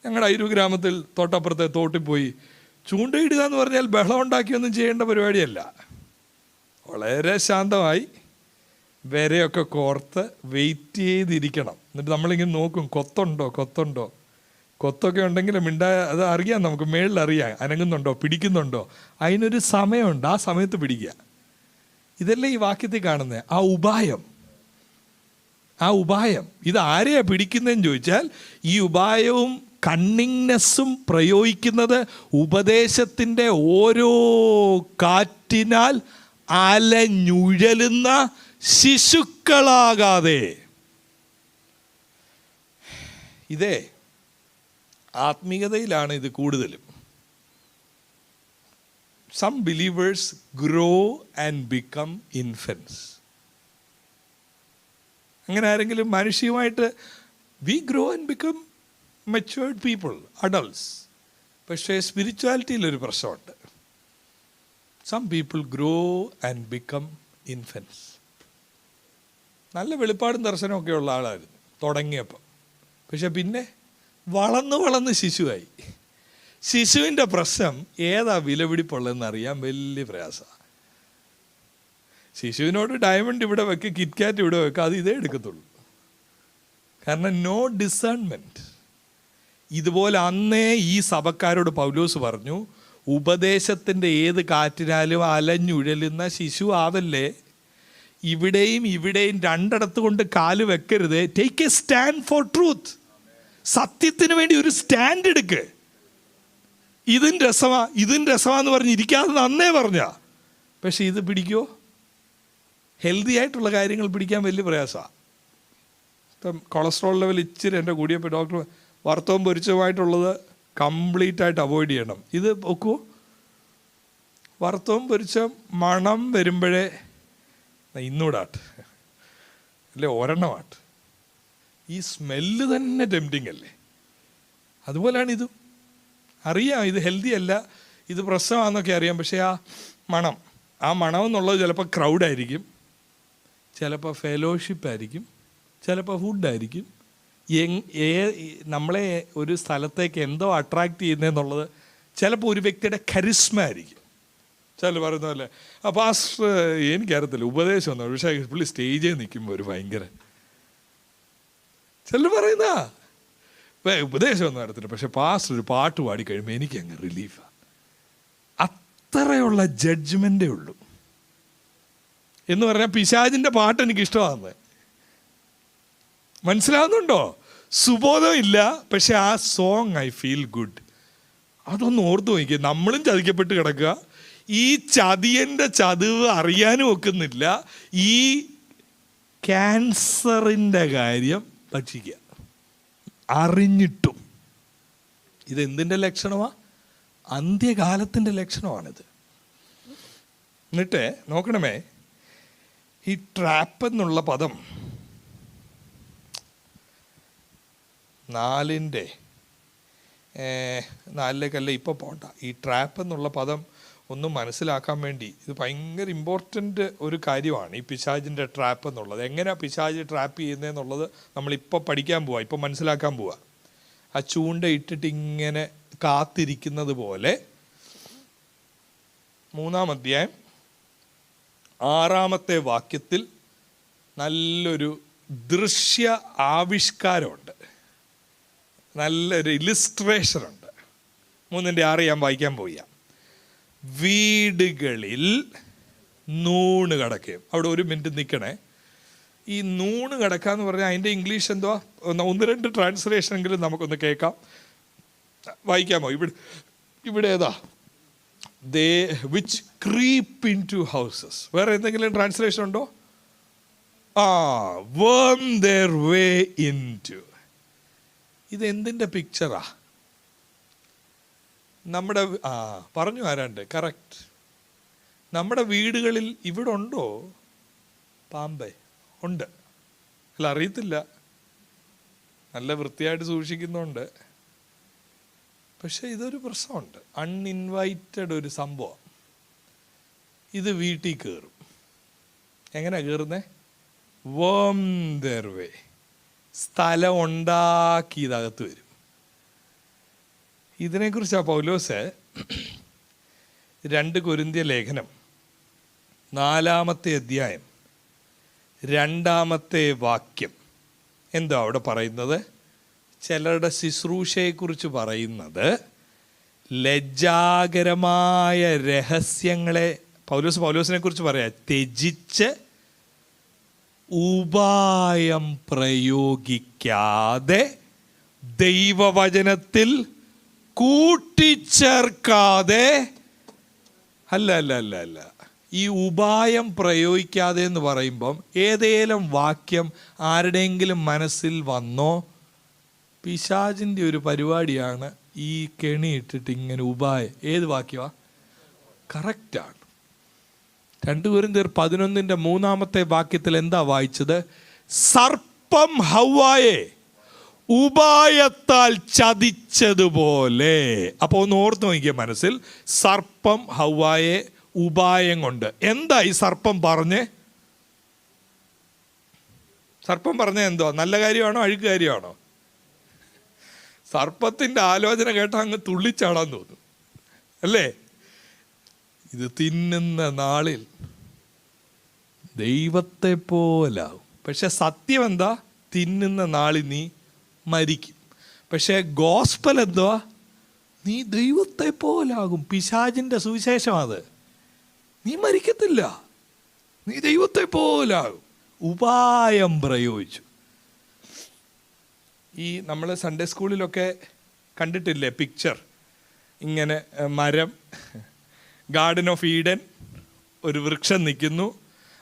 ഞങ്ങളുടെ അയിരു ഗ്രാമത്തിൽ തോട്ടപ്പുറത്തെ തോട്ടിൽ പോയി ചൂണ്ടയിടുക എന്ന് പറഞ്ഞാൽ ബഹളം ഉണ്ടാക്കിയൊന്നും ചെയ്യേണ്ട പരിപാടിയല്ല. വളരെ ശാന്തമായി വരയൊക്കെ കോർത്ത് വെയിറ്റ് ചെയ്തിരിക്കണം. എന്നിട്ട് നമ്മളിങ്ങനെ നോക്കും, കൊത്തുണ്ടോ. കൊത്തൊക്കെ ഉണ്ടെങ്കിൽ അത് അറിയാം, നമുക്ക് മേളിൽ അറിയാം അനങ്ങുന്നുണ്ടോ, പിടിക്കുന്നുണ്ടോ. അതിനൊരു സമയമുണ്ട്, ആ സമയത്ത് പിടിക്കുക. ഇതല്ലേ ഈ വാക്യത്തിൽ കാണുന്നത്, ആ ഉപായം. ഇത് ആരെയാ പിടിക്കുന്നതെന്ന് ചോദിച്ചാൽ, ഈ ഉപായവും കണ്ണിങ്നെസ്സും പ്രയോഗിക്കുന്നത് ഉപദേശത്തിൻ്റെ ഓരോ കാറ്റിനാൽ അലഞ്ഞുഴലുന്ന ശിശുക്കളാകാതെ. ഇതേ ആത്മീയതയിലാണ് ഇത് കൂടുതലും. Some believers grow and become infants. അങ്ങനെ ആരെങ്കിലും മാനുഷികമായിട്ട് we grow and become matured people, adults. പക്ഷേ സ്പിരിച്വാലിറ്റിയിലൊരു പ്രശ്നമുണ്ട്. Some people grow and become infants. നല്ല വെളിപ്പാടും ദർശനമൊക്കെ ഉള്ള ആളായിരുന്നു തുടങ്ങിയപ്പോൾ. പക്ഷെ പിന്നെ വളർന്ന് ശിശുവായി. ശിശുവിൻ്റെ പ്രശ്നം ഏതാ വിലപിടിപ്പുള്ളതെന്ന് അറിയാൻ വലിയ പ്രയാസമാണ്. ശിശുവിനോട് ഡയമണ്ട് ഇവിടെ വെക്ക്, കിറ്റ്കാറ്റ് ഇവിടെ വെക്ക്, അത് ഇതേ എടുക്കത്തുള്ളൂ. കാരണം നോ ഡിസേൺമെൻറ്റ്. ഇതുപോലെ അന്നേ ഈ സഭക്കാരോട് പൗലോസ് പറഞ്ഞു, ഉപദേശത്തിൻ്റെ ഏത് കാറ്റിനാലും അലഞ്ഞുഴലുന്ന ശിശു ആവല്ലേ. ഇവിടെയും രണ്ടിടത്ത് കൊണ്ട് കാല് വെക്കരുത്. Take A stand for truth. സത്യത്തിന് വേണ്ടി ഒരു സ്റ്റാൻഡ് എടുക്ക്. ഇതും രസമാന്ന് പറഞ്ഞ് ഇരിക്കാതെ അന്നേ പറഞ്ഞ. പക്ഷെ ഇത് പിടിക്കുമോ? ഹെൽത്തി ആയിട്ടുള്ള കാര്യങ്ങൾ പിടിക്കാൻ വലിയ പ്രയാസമാണ്. ഇപ്പം കൊളസ്ട്രോൾ ലെവൽ ഇച്ചിരി എൻ്റെ കൂടിയപ്പോൾ ഡോക്ടർ വറുത്തവും പൊരിച്ചതുമായിട്ടുള്ളത് കംപ്ലീറ്റ് ആയിട്ട് അവോയ്ഡ് ചെയ്യണം. ഇത് ഒക്കുമോ? വറുത്തവും പൊരിച്ച മണം വരുമ്പോഴേ ഇന്നൂടാട്ട് അല്ലേ, ഒരെണ്ണമാട്ട്. ഈ സ്മെല്ല് തന്നെ ടെംപ്റ്റിംഗ് അല്ലേ? അതുപോലെയാണ് ഇതും. അറിയാം ഇത് ഹെൽത്തി അല്ല, ഇത് പ്രശ്നമാണെന്നൊക്കെ അറിയാം. പക്ഷേ ആ മണം എന്നുള്ളത് ചിലപ്പോൾ ക്രൗഡായിരിക്കും, ചിലപ്പോൾ ഫെലോഷിപ്പായിരിക്കും, ചിലപ്പോൾ ഫുഡായിരിക്കും. നമ്മളെ ഒരു സ്ഥലത്തേക്ക് എന്തോ അട്രാക്റ്റ് ചെയ്യുന്നതെന്നുള്ളത് ചിലപ്പോൾ ഒരു വ്യക്തിയുടെ കരിസ്മ ആയിരിക്കും. ചില പറയുന്ന പോലെ പാസ്റ്റർ എനിക്കറിയത്തില്ല ഉപദേശം ഒന്നും, പക്ഷേ പുള്ളി സ്റ്റേജിൽ നിൽക്കുമ്പോൾ ഒരു ഭയങ്കര ചില പറയുന്ന ഉപദേശം ഒന്നും അറിയത്തില്ല, പക്ഷെ പാസ്റ്റർ ഒരു പാട്ട് പാടി കഴിയുമ്പോൾ എനിക്ക് അങ്ങ് റിലീഫാണ്. അത്രയുള്ള ജഡ്ജ്മെൻ്റേ ഉള്ളൂ. എന്ന് പറഞ്ഞാൽ പിശാചിൻ്റെ പാട്ട് എനിക്ക് ഇഷ്ടമാണ്. മനസ്സിലാവുന്നുണ്ടോ? സുബോധമില്ല, പക്ഷെ ആ സോങ് ഐ ഫീൽ ഗുഡ്. അതൊന്ന് ഓർത്ത് നോക്കിക്കുക. നമ്മളും ചതിക്കപ്പെട്ട് കിടക്കുക. ഈ ചതിയൻ്റെ ചതിവ് അറിയാനും ഒക്കുന്നില്ല. ഈ ക്യാൻസറിൻ്റെ കാര്യം ഭക്ഷിക്കുക അറിഞ്ഞിട്ടും. ഇതെന്തിൻ്റെ ലക്ഷണമാണ്? അന്ത്യകാലത്തിൻ്റെ ലക്ഷണമാണിത്. എന്നിട്ട് നോക്കണമേ, ഈ ട്രാപ്പ് എന്നുള്ള പദം 4:4 ഇപ്പോൾ പോണ്ട. ഈ ട്രാപ്പ് എന്നുള്ള പദം ഒന്ന് മനസ്സിലാക്കാൻ വേണ്ടി ഇത് ഭയങ്കര ഇമ്പോർട്ടൻ്റ് ഒരു കാര്യമാണ്. ഈ പിശാചിൻ്റെ ട്രാപ്പ് എന്നുള്ളത്, എങ്ങനെയാണ് പിശാച് ട്രാപ്പ് ചെയ്യുന്നതെന്നുള്ളത് നമ്മളിപ്പോൾ പഠിക്കാൻ പോവാ, ഇപ്പോൾ മനസ്സിലാക്കാൻ പോവാ. ആ ചൂണ്ട ഇട്ടിട്ട് ഇങ്ങനെ കാത്തിരിക്കുന്നത് പോലെ 3-ാം അധ്യായം 6-ാമത്തെ വാക്യത്തിൽ നല്ലൊരു ദൃശ്യ ആവിഷ്കാരമുണ്ട്, നല്ലൊരു ഇലിസ്ട്രേഷനുണ്ട്. 3:6 ഞാൻ വായിക്കാൻ പോയാ. വീടുകളിൽ നൂണ് കടക്കുകയും. അവിടെ 1 മിനിറ്റ് നിൽക്കണേ. ഈ നൂണ് കടക്കുക എന്ന് പറഞ്ഞാൽ അതിൻ്റെ ഇംഗ്ലീഷ് എന്തുവാ? 1-2 ട്രാൻസ്ലേഷനെങ്കിലും നമുക്കൊന്ന് കേൾക്കാം. വായിക്കാമോ? ഇവിടെ ഏതാ? They which creep in to houses. വേറെ എന്തെങ്കിലും ട്രാൻസ്ലേഷൻ ഉണ്ടോ? worm their way into. ഇത് എന്തിൻ്റെ പിക്ചറാ? നമ്മുടെ പറഞ്ഞു ആരാണ്ട് കറക്റ്റ്. നമ്മുടെ വീടുകളിൽ ഇവിടെ ഉണ്ടോ പാമ്പ്? ഉണ്ട്, അല്ല അറിയത്തില്ല, നല്ല വൃത്തിയായിട്ട് സൂക്ഷിക്കുന്നുണ്ട്. പക്ഷെ ഇതൊരു പ്രശ്നമുണ്ട്, അൺഇൻവൈറ്റഡ് ഒരു സംഭവം. ഇത് വീട്ടിൽ കയറും. എങ്ങനെയാ കയറുന്നേ? വേം ദെയർ വേ, സ്ഥലം ഉണ്ടാക്കി ഇതകത്ത് വരും. ഇതിനെക്കുറിച്ചാണ് പൗലോസ് 2 കൊരിന്ത്യർ ലേഖനം 4-ാമത്തെ അധ്യായം 2-ാമത്തെ വാക്യം എന്താ അവിടെ പറയുന്നത്? ചിലരുടെ ശുശ്രൂഷയെക്കുറിച്ച് പറയുന്നത് ലജ്ജാകരമായ രഹസ്യങ്ങളെ പൗലോസിനെ കുറിച്ച് പറയാം, ത്യജിച്ച് ഉപായം പ്രയോഗിക്കാതെ ദൈവവചനത്തിൽ കൂട്ടിച്ചേർക്കാതെ. അല്ല, ഈ ഉപായം പ്രയോഗിക്കാതെ എന്ന് പറയുമ്പം ഏതേലും വാക്യം ആരുടെയെങ്കിലും മനസ്സിൽ വന്നോ? പിശാചിൻ്റെ ഒരു പരിപാടിയാണ് ഈ കെണി ഇട്ടിട്ട് ഇങ്ങനെ ഉപായം. ഏത് വാക്യമാണ്? കറക്റ്റാണ്. 2 കൊരിന്ത്യർ 11-ാമത്തെ വാക്യത്തിൽ എന്താ വായിച്ചത്? സർപ്പം ഹവ്വായെ ഉപായത്താൽ ചതിച്ചതുപോലെ. അപ്പോൾ ഒന്ന് ഓർത്ത് നോക്കിയ മനസ്സിൽ, സർപ്പം ഹവ്വായെ ഉപായം കൊണ്ട്. എന്താ ഈ സർപ്പം പറഞ്ഞേ? സർപ്പം പറഞ്ഞ എന്തോ? നല്ല കാര്യമാണോ അഴുക്ക് കാര്യമാണോ? സർപ്പത്തിൻ്റെ ആലോചന കേട്ടാൽ അങ്ങ് തുള്ളിച്ചാടാൻ തോന്നും, അല്ലേ? ഇത് തിന്നുന്ന നാളിൽ ദൈവത്തെ പോലാവും. പക്ഷെ സത്യം എന്താ? തിന്നുന്ന നാളിൽ നീ മരിക്കും. പക്ഷേ ഗോസ്പൽ എന്തുവാ? നീ ദൈവത്തെ പോലാകും. പിശാചിൻ്റെ സുവിശേഷം അത്. നീ മരിക്കത്തില്ല, നീ ദൈവത്തെ പോലാകും. ഉപായം പ്രയോഗിച്ചു. ഈ നമ്മൾ സൺഡേ സ്കൂളിലൊക്കെ കണ്ടിട്ടില്ലേ പിക്ചർ? ഇങ്ങനെ മരം, ഗാർഡൻ ഓഫ് ഈഡൻ, ഒരു വൃക്ഷം നിൽക്കുന്നു,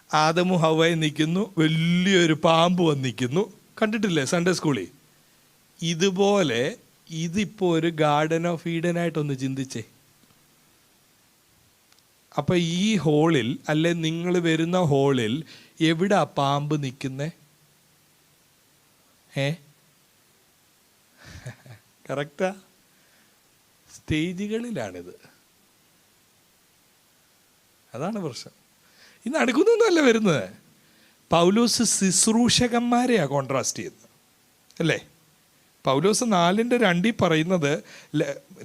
ആദമും ഹവ്വയും നിൽക്കുന്നു, വലിയൊരു പാമ്പ് വന്ന് നിൽക്കുന്നു. കണ്ടിട്ടില്ലേ സൺഡേ സ്കൂളിൽ? ഇതുപോലെ ഇതിപ്പോൾ ഒരു ഗാർഡൻ ഓഫ് ഈഡനായിട്ടൊന്ന് ചിന്തിച്ചേ. അപ്പം ഈ ഹോളിൽ, അല്ലെ നിങ്ങൾ വരുന്ന ഹോളിൽ എവിടാ പാമ്പ് നിൽക്കുന്നേ? കറക്റ്റാ, സ്റ്റേജുകളിലാണിത്. അതാണ് പ്രശ്നം. ഇന്ന് അടുക്കുന്നൊന്നുമല്ല വരുന്നത്. പൗലോസ് ശുശ്രൂഷകന്മാരെയാണ് കോൺട്രാസ്റ്റ് ചെയ്യുന്നത്, അല്ലേ? പൗലോസ് 4:2 പറയുന്നത്,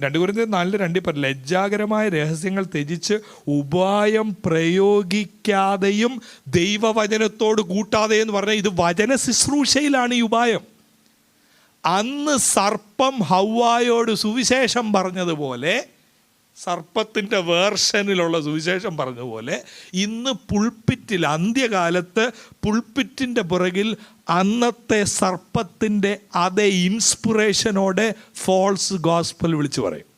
2 കൊരിന്ത്യർ 4:2 പറയും, ലജ്ജാകരമായ രഹസ്യങ്ങൾ ത്യജിച്ച് ഉപായം പ്രയോഗിക്കാതെയും ദൈവവചനത്തോട് കൂട്ടാതെ എന്ന് പറഞ്ഞാൽ ഇത് വചന ശുശ്രൂഷയിലാണ് ഈ ഉപായം. അന്ന് സർപ്പം ഹവ്വായോട് സുവിശേഷം പറഞ്ഞതുപോലെ, സർപ്പത്തിൻ്റെ വേർഷനിലുള്ള സുവിശേഷം പറഞ്ഞതുപോലെ, ഇന്ന് പുൾപ്പിറ്റിൽ, അന്ത്യകാലത്ത് പുൾപ്പിറ്റിൻ്റെ പുറകിൽ അന്നത്തെ സർപ്പത്തിൻ്റെ അതേ ഇൻസ്പിറേഷനോടെ ഫോൾസ് ഗോസ്പൽ വിളിച്ചു പറയും.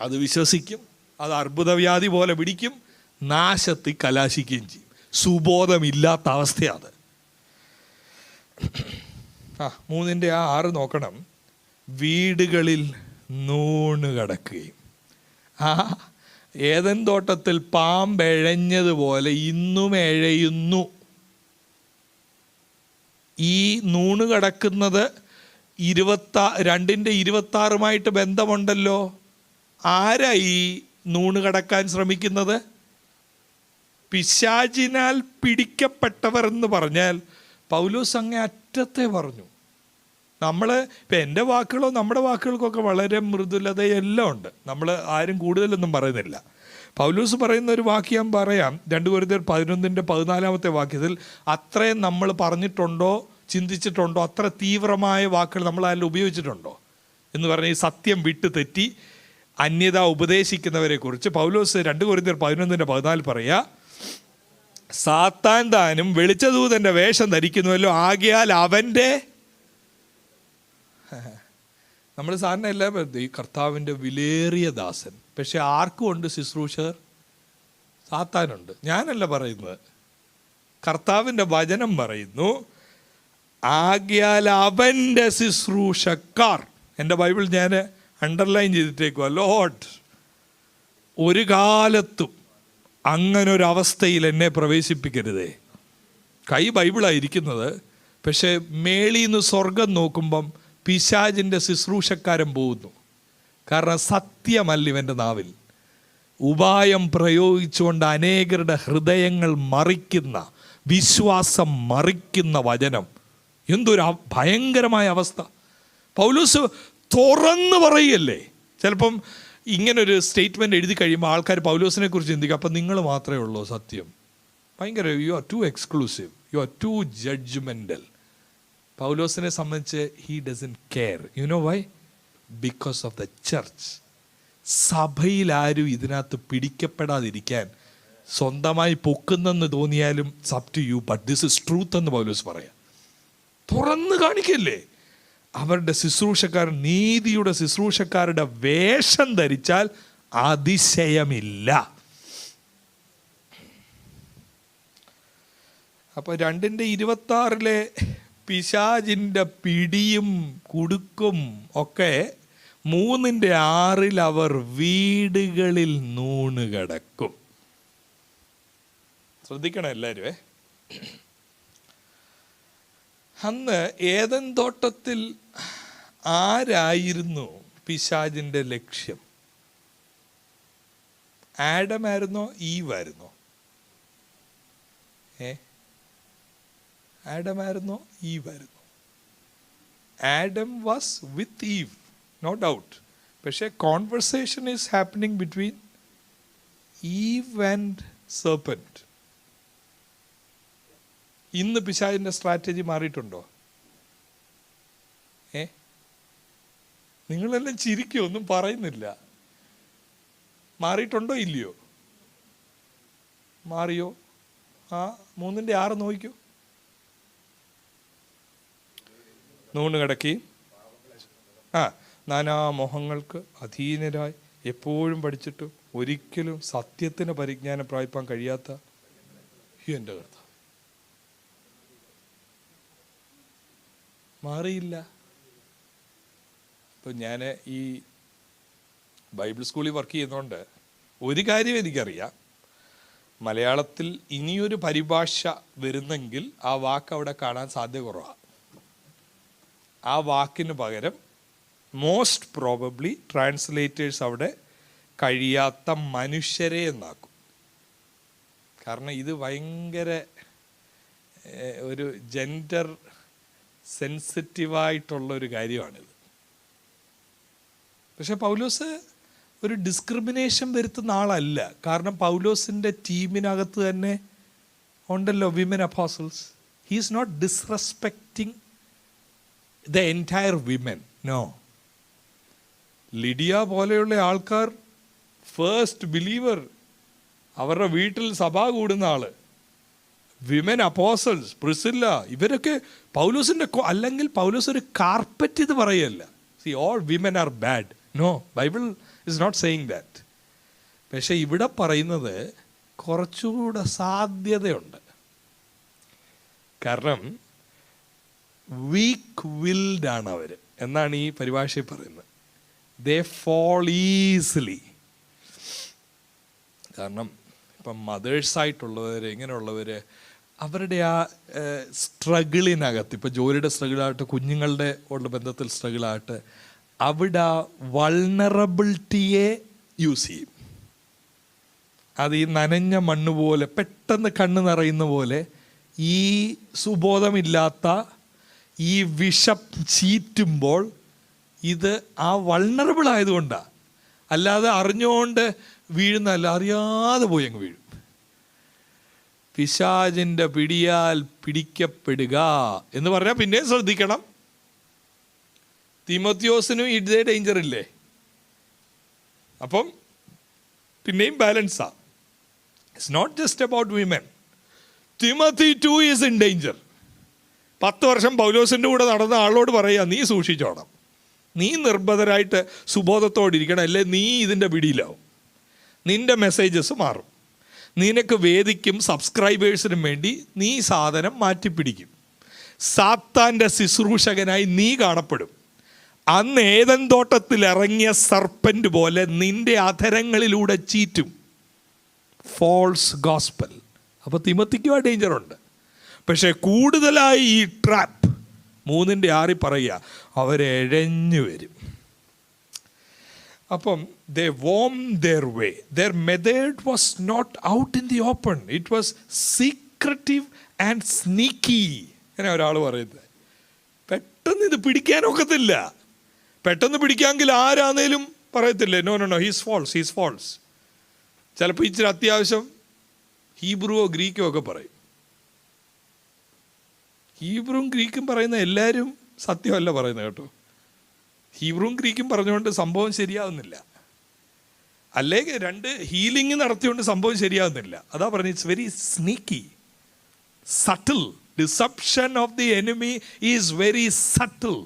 അത് വിശ്വസിക്കും, അത് അർബുദവ്യാധി പോലെ പിടിക്കും, നാശത്തിൽ കലാശിക്കുകയും ചെയ്യും. സുബോധമില്ലാത്ത അവസ്ഥയാണ്. 3:6 നോക്കണം. വീടുകളിൽ നൂണ് കിടക്കുകയും. ഏദൻ തോട്ടത്തിൽ പാമ്പ് എഴഞ്ഞതുപോലെ ഇന്നും എഴയുന്നു. ഈ നൂണ് കിടക്കുന്നത് 2:26 ബന്ധമുണ്ടല്ലോ. ആരാ ഈ നൂണ് കടക്കാൻ ശ്രമിക്കുന്നത്? പിശാചിനാൽ പിടിക്കപ്പെട്ടവർ എന്ന് പറഞ്ഞാൽ പൗലോസ് അങ്ങേ അറ്റത്തെ പറഞ്ഞു. നമ്മൾ ഇപ്പം എൻ്റെ വാക്കുകളോ നമ്മുടെ വാക്കുകൾക്കൊക്കെ വളരെ മൃദുലതയെല്ലാം ഉണ്ട്. നമ്മൾ ആരും കൂടുതലൊന്നും പറയുന്നില്ല. പൗലോസ് പറയുന്ന ഒരു വാക്യം പറയാം. 2 കൊരിന്ത്യർ 11:14 വാക്യത്തിൽ, അത്രയും നമ്മൾ പറഞ്ഞിട്ടുണ്ടോ, ചിന്തിച്ചിട്ടുണ്ടോ, അത്ര തീവ്രമായ വാക്കുകൾ നമ്മൾ അതിൽ ഉപയോഗിച്ചിട്ടുണ്ടോ എന്ന് പറഞ്ഞ് ഈ സത്യം വിട്ട് തെറ്റി അന്യത ഉപദേശിക്കുന്നവരെ കുറിച്ച് പൗലോസ് 2 കൊരിന്ത്യർ 11:14 പറയാ, സാത്താൻ താനും വെളിച്ചദൂതൻ്റെ വേഷം ധരിക്കുന്നുവല്ലോ, ആകയാൽ അവൻ്റെ. നമ്മൾ സാറിന് എല്ലാം ഈ കർത്താവിൻ്റെ വിലേറിയ ദാസൻ. പക്ഷെ ആർക്കും ഉണ്ട് ശുശ്രൂഷകർ? സാത്താനുണ്ട്. ഞാനല്ല പറയുന്നത്, കർത്താവിൻ്റെ വചനം പറയുന്നു, ആകയാൽ അവൻ്റെ ശുശ്രൂഷക്കാർ. എൻ്റെ ബൈബിൾ ഞാൻ അണ്ടർലൈൻ ചെയ്തിട്ടേക്കുക, ലോർഡ് ഒരു കാലത്തും അങ്ങനൊരവസ്ഥയിൽ എന്നെ പ്രവേശിപ്പിക്കരുതേ. കൈ ബൈബിളായിരിക്കുന്നത്, പക്ഷേ മേളീന്ന് സ്വർഗം നോക്കുമ്പം പിശാചിൻ്റെ ശുശ്രൂഷക്കാരൻ പോകുന്നു. കാരണം സത്യമല്ല ഇവൻ്റെ നാവിൽ, ഉപായം പ്രയോഗിച്ചുകൊണ്ട് അനേകരുടെ ഹൃദയങ്ങൾ മറിക്കുന്ന, വിശ്വാസം മറിക്കുന്ന വചനം. എന്തൊരു ഭയങ്കരമായ അവസ്ഥ! പൗലോസ് തുറന്ന് പറയല്ലേ. ചിലപ്പം ഇങ്ങനൊരു സ്റ്റേറ്റ്മെൻറ്റ് എഴുതി കഴിയുമ്പോൾ ആൾക്കാർ പൗലോസിനെ കുറിച്ച് ചിന്തിക്കും, അപ്പം നിങ്ങൾ മാത്രമേ ഉള്ളൂ സത്യം. ഭയങ്കര you are too exclusive, you are too judgemental. പൗലോസിനെ സംബന്ധിച്ച് he doesn't care. You know why? Because of the church. സഭയിൽ ആരും ഇതിനകത്ത് പിടിക്കപ്പെടാതിരിക്കാൻ സ്വന്തമായി പൊക്കുന്നെന്ന് തോന്നിയാലും up to you, but this is truth എന്ന് പൗലോസ് പറയാം. തുറന്ന് കാണിക്കല്ലേ. അവരുടെ ശുശ്രൂഷക്കാരൻ, നീതിയുടെ ശുശ്രൂഷക്കാരുടെ വേഷം ധരിച്ചാൽ അതിശയമില്ല. അപ്പോൾ 2:26 പിശാചിൻ്റെ പിടിയും കുടുക്കും ഒക്കെ 3:6 അവർ വീടുകളിൽ നൂണ് കിടക്കും. ശ്രദ്ധിക്കണം എല്ലാവരും. അന്ന് ഏദൻ തോട്ടത്തിൽ ആരായിരുന്നു പിശാചിൻ്റെ ലക്ഷ്യം? ആഡമായിരുന്നോ ഈവായിരുന്നോ? ആഡമായിരുന്നോ ഈവായിരുന്നോ? Adam was with Eve, no doubt. പക്ഷേ conversation is happening between Eve and serpent. ഇന്ന് പിശാചിൻ്റെ സ്ട്രാറ്റജി മാറിയിട്ടുണ്ടോ? നിങ്ങളെല്ലാം ചിരിക്കും, ഒന്നും പറയുന്നില്ല. മാറിയിട്ടുണ്ടോ ഇല്ലയോ? മാറിയോ? 3:6 നോക്കിക്കോ. നൂണ് കിടക്കി നാനാമോഹങ്ങൾക്ക് അധീനരായി എപ്പോഴും പഠിച്ചിട്ടും ഒരിക്കലും സത്യത്തിന് പരിജ്ഞാനം പ്രാപിപ്പാൻ കഴിയാത്ത എൻ്റെ കർത്താവ്. മാറിയില്ല. അപ്പോൾ ഞാൻ ഈ ബൈബിൾ സ്കൂളിൽ വർക്ക് ചെയ്യുന്നതുകൊണ്ട് ഒരു കാര്യം എനിക്കറിയാം, മലയാളത്തിൽ ഇനിയൊരു പരിഭാഷ വരുന്നെങ്കിൽ ആ വാക്ക് അവിടെ കാണാൻ സാധ്യത കുറവാണ്. ആ വാക്കിന് പകരം മോസ്റ്റ് പ്രോബബ്ലി ട്രാൻസ്ലേറ്റേഴ്സ് അവിടെ കഴിയാത്ത മനുഷ്യരെ എന്നാക്കും. കാരണം ഇത് ഭയങ്കര ഒരു ജെൻഡർ സെൻസിറ്റീവായിട്ടുള്ളൊരു കാര്യമാണിത്. പക്ഷെ പൗലോസ് ഒരു ഡിസ്ക്രിമിനേഷൻ വരുത്തുന്ന ആളല്ല. കാരണം പൗലോസിൻ്റെ ടീമിനകത്ത് തന്നെ ഉണ്ടല്ലോ women apostles. He is not disrespecting the entire women, no. Lydia പോലെയുള്ള ആൾക്കാർ ഫസ്റ്റ് ബിലീവർ, അവരുടെ വീട്ടിൽ സഭ കൂടുന്ന ആള്, വിമൻ അപ്പോസൽസ്, പ്രിസില്ല, ഇവരൊക്കെ പൗലോസിൻ്റെ അല്ലെങ്കിൽ പൗലോസ് ഒരു കാർപ്പറ്റ് ഇത് പറയല്ല. See all women are bad, no, Bible is not saying that. പക്ഷെ ഇവിടെ പറയുന്നത് കുറച്ചുകൂടെ സാധ്യതയുണ്ട്. കാരണം വീക്ക് വിൽഡ് ആണ് അവർ എന്നാണ് ഈ പരിഭാഷയിൽ പറയുന്നത്. ദേ ഫോൾ ഈസിലി. കാരണം ഇപ്പം മദേഴ്സായിട്ടുള്ളവർ, ഇങ്ങനെയുള്ളവർ അവരുടെ ആ സ്ട്രഗിളിനകത്ത്, ഇപ്പോൾ ജോലിയുടെ സ്ട്രഗിളാകട്ടെ, കുഞ്ഞുങ്ങളുടെ ഉള്ള ബന്ധത്തിൽ സ്ട്രഗിളാകട്ടെ, അവിടെ ആ വൾണറബിലിറ്റിയെ യൂസ് ചെയ്യും. അത് ഈ നനഞ്ഞ മണ്ണ് പോലെ പെട്ടെന്ന് കണ്ണ് നിറയുന്ന പോലെ ഈ സുബോധമില്ലാത്ത ഈ വിഷം ചീറ്റുമ്പോൾ ഇത് ആ വൾണറബിൾ ആയതുകൊണ്ടാണ്. അല്ലാതെ അറിഞ്ഞുകൊണ്ട് വീഴുന്നതല്ല, അറിയാതെ പോയി അങ്ങ് വീഴും. പിശാചിൻ്റെ പിടിയാൽ പിടിക്കപ്പെടുക എന്ന് പറഞ്ഞാൽ പിന്നെയും ശ്രദ്ധിക്കണം. തീമോത്തിയോസിനും ഇതേ ഡേഞ്ചർ ഇല്ലേ? അപ്പം പിന്നെയും ബാലൻസാ. It's not just about women. Timothy too is in danger. 10 വർഷം പൗലോസിൻ്റെ കൂടെ നടന്ന ആളോട് പറയുക, നീ സൂക്ഷിച്ചോണം, നീ നിർബന്ധരായിട്ട് സുബോധത്തോടിരിക്കണം, അല്ലേ നീ ഇതിൻ്റെ പിടിയിലാവും, നിൻ്റെ മെസ്സേജസ് മാറും, നിനക്ക് വേദിക്കും സബ്സ്ക്രൈബേഴ്സിനും വേണ്ടി നീ സാധനം മാറ്റിപ്പിടിക്കും, സാത്താൻ്റെ ശുശ്രൂഷകനായി നീ കാണപ്പെടും. അന്ന് ഏദൻ തോട്ടത്തിൽ ഇറങ്ങിയ സർപ്പന്റ് പോലെ നിന്റെ അധരങ്ങളിലൂടെ ചീറ്റും. False gospel. അപ്പോൾ തിമോത്തിക്കും ആ ഡേഞ്ചറുണ്ട്. പക്ഷേ കൂടുതലായി ഈ ട്രാപ്പ് 3:6 പറയുക, അവരെഴഞ്ഞു വരും. അപ്പം they wormed their way. Their method was not out in the open. It was secretive and sneaky. അങ്ങനെ ഒരാൾ പറയുന്നത്. പെട്ടെന്ന് ഇത് പിടിക്കാനൊക്കത്തില്ല. പെട്ടെന്ന് പിടിക്കാമെങ്കിൽ ആരാന്നേലും പറയത്തില്ലേ, നോ ഹീസ് ഫോൾസ്. ചിലപ്പോൾ ഇച്ചിരി അത്യാവശ്യം ഹീബ്രുവോ ഗ്രീക്കോ ഒക്കെ പറയും. ഹീബ്രുവും ഗ്രീക്കും പറയുന്ന എല്ലാവരും സത്യമല്ല പറയുന്നത് കേട്ടോ. ഹീബ്രുവും ഗ്രീക്കും പറഞ്ഞുകൊണ്ട് സംഭവം ശരിയാവുന്നില്ല. അല്ലെങ്കിൽ 2 ഹീലിംഗ് നടത്തിയോണ്ട് സംഭവം ശരിയാവുന്നില്ല. അതാ പറഞ്ഞത്, it's very sneaky, subtle. Deception of the enemy is very subtle.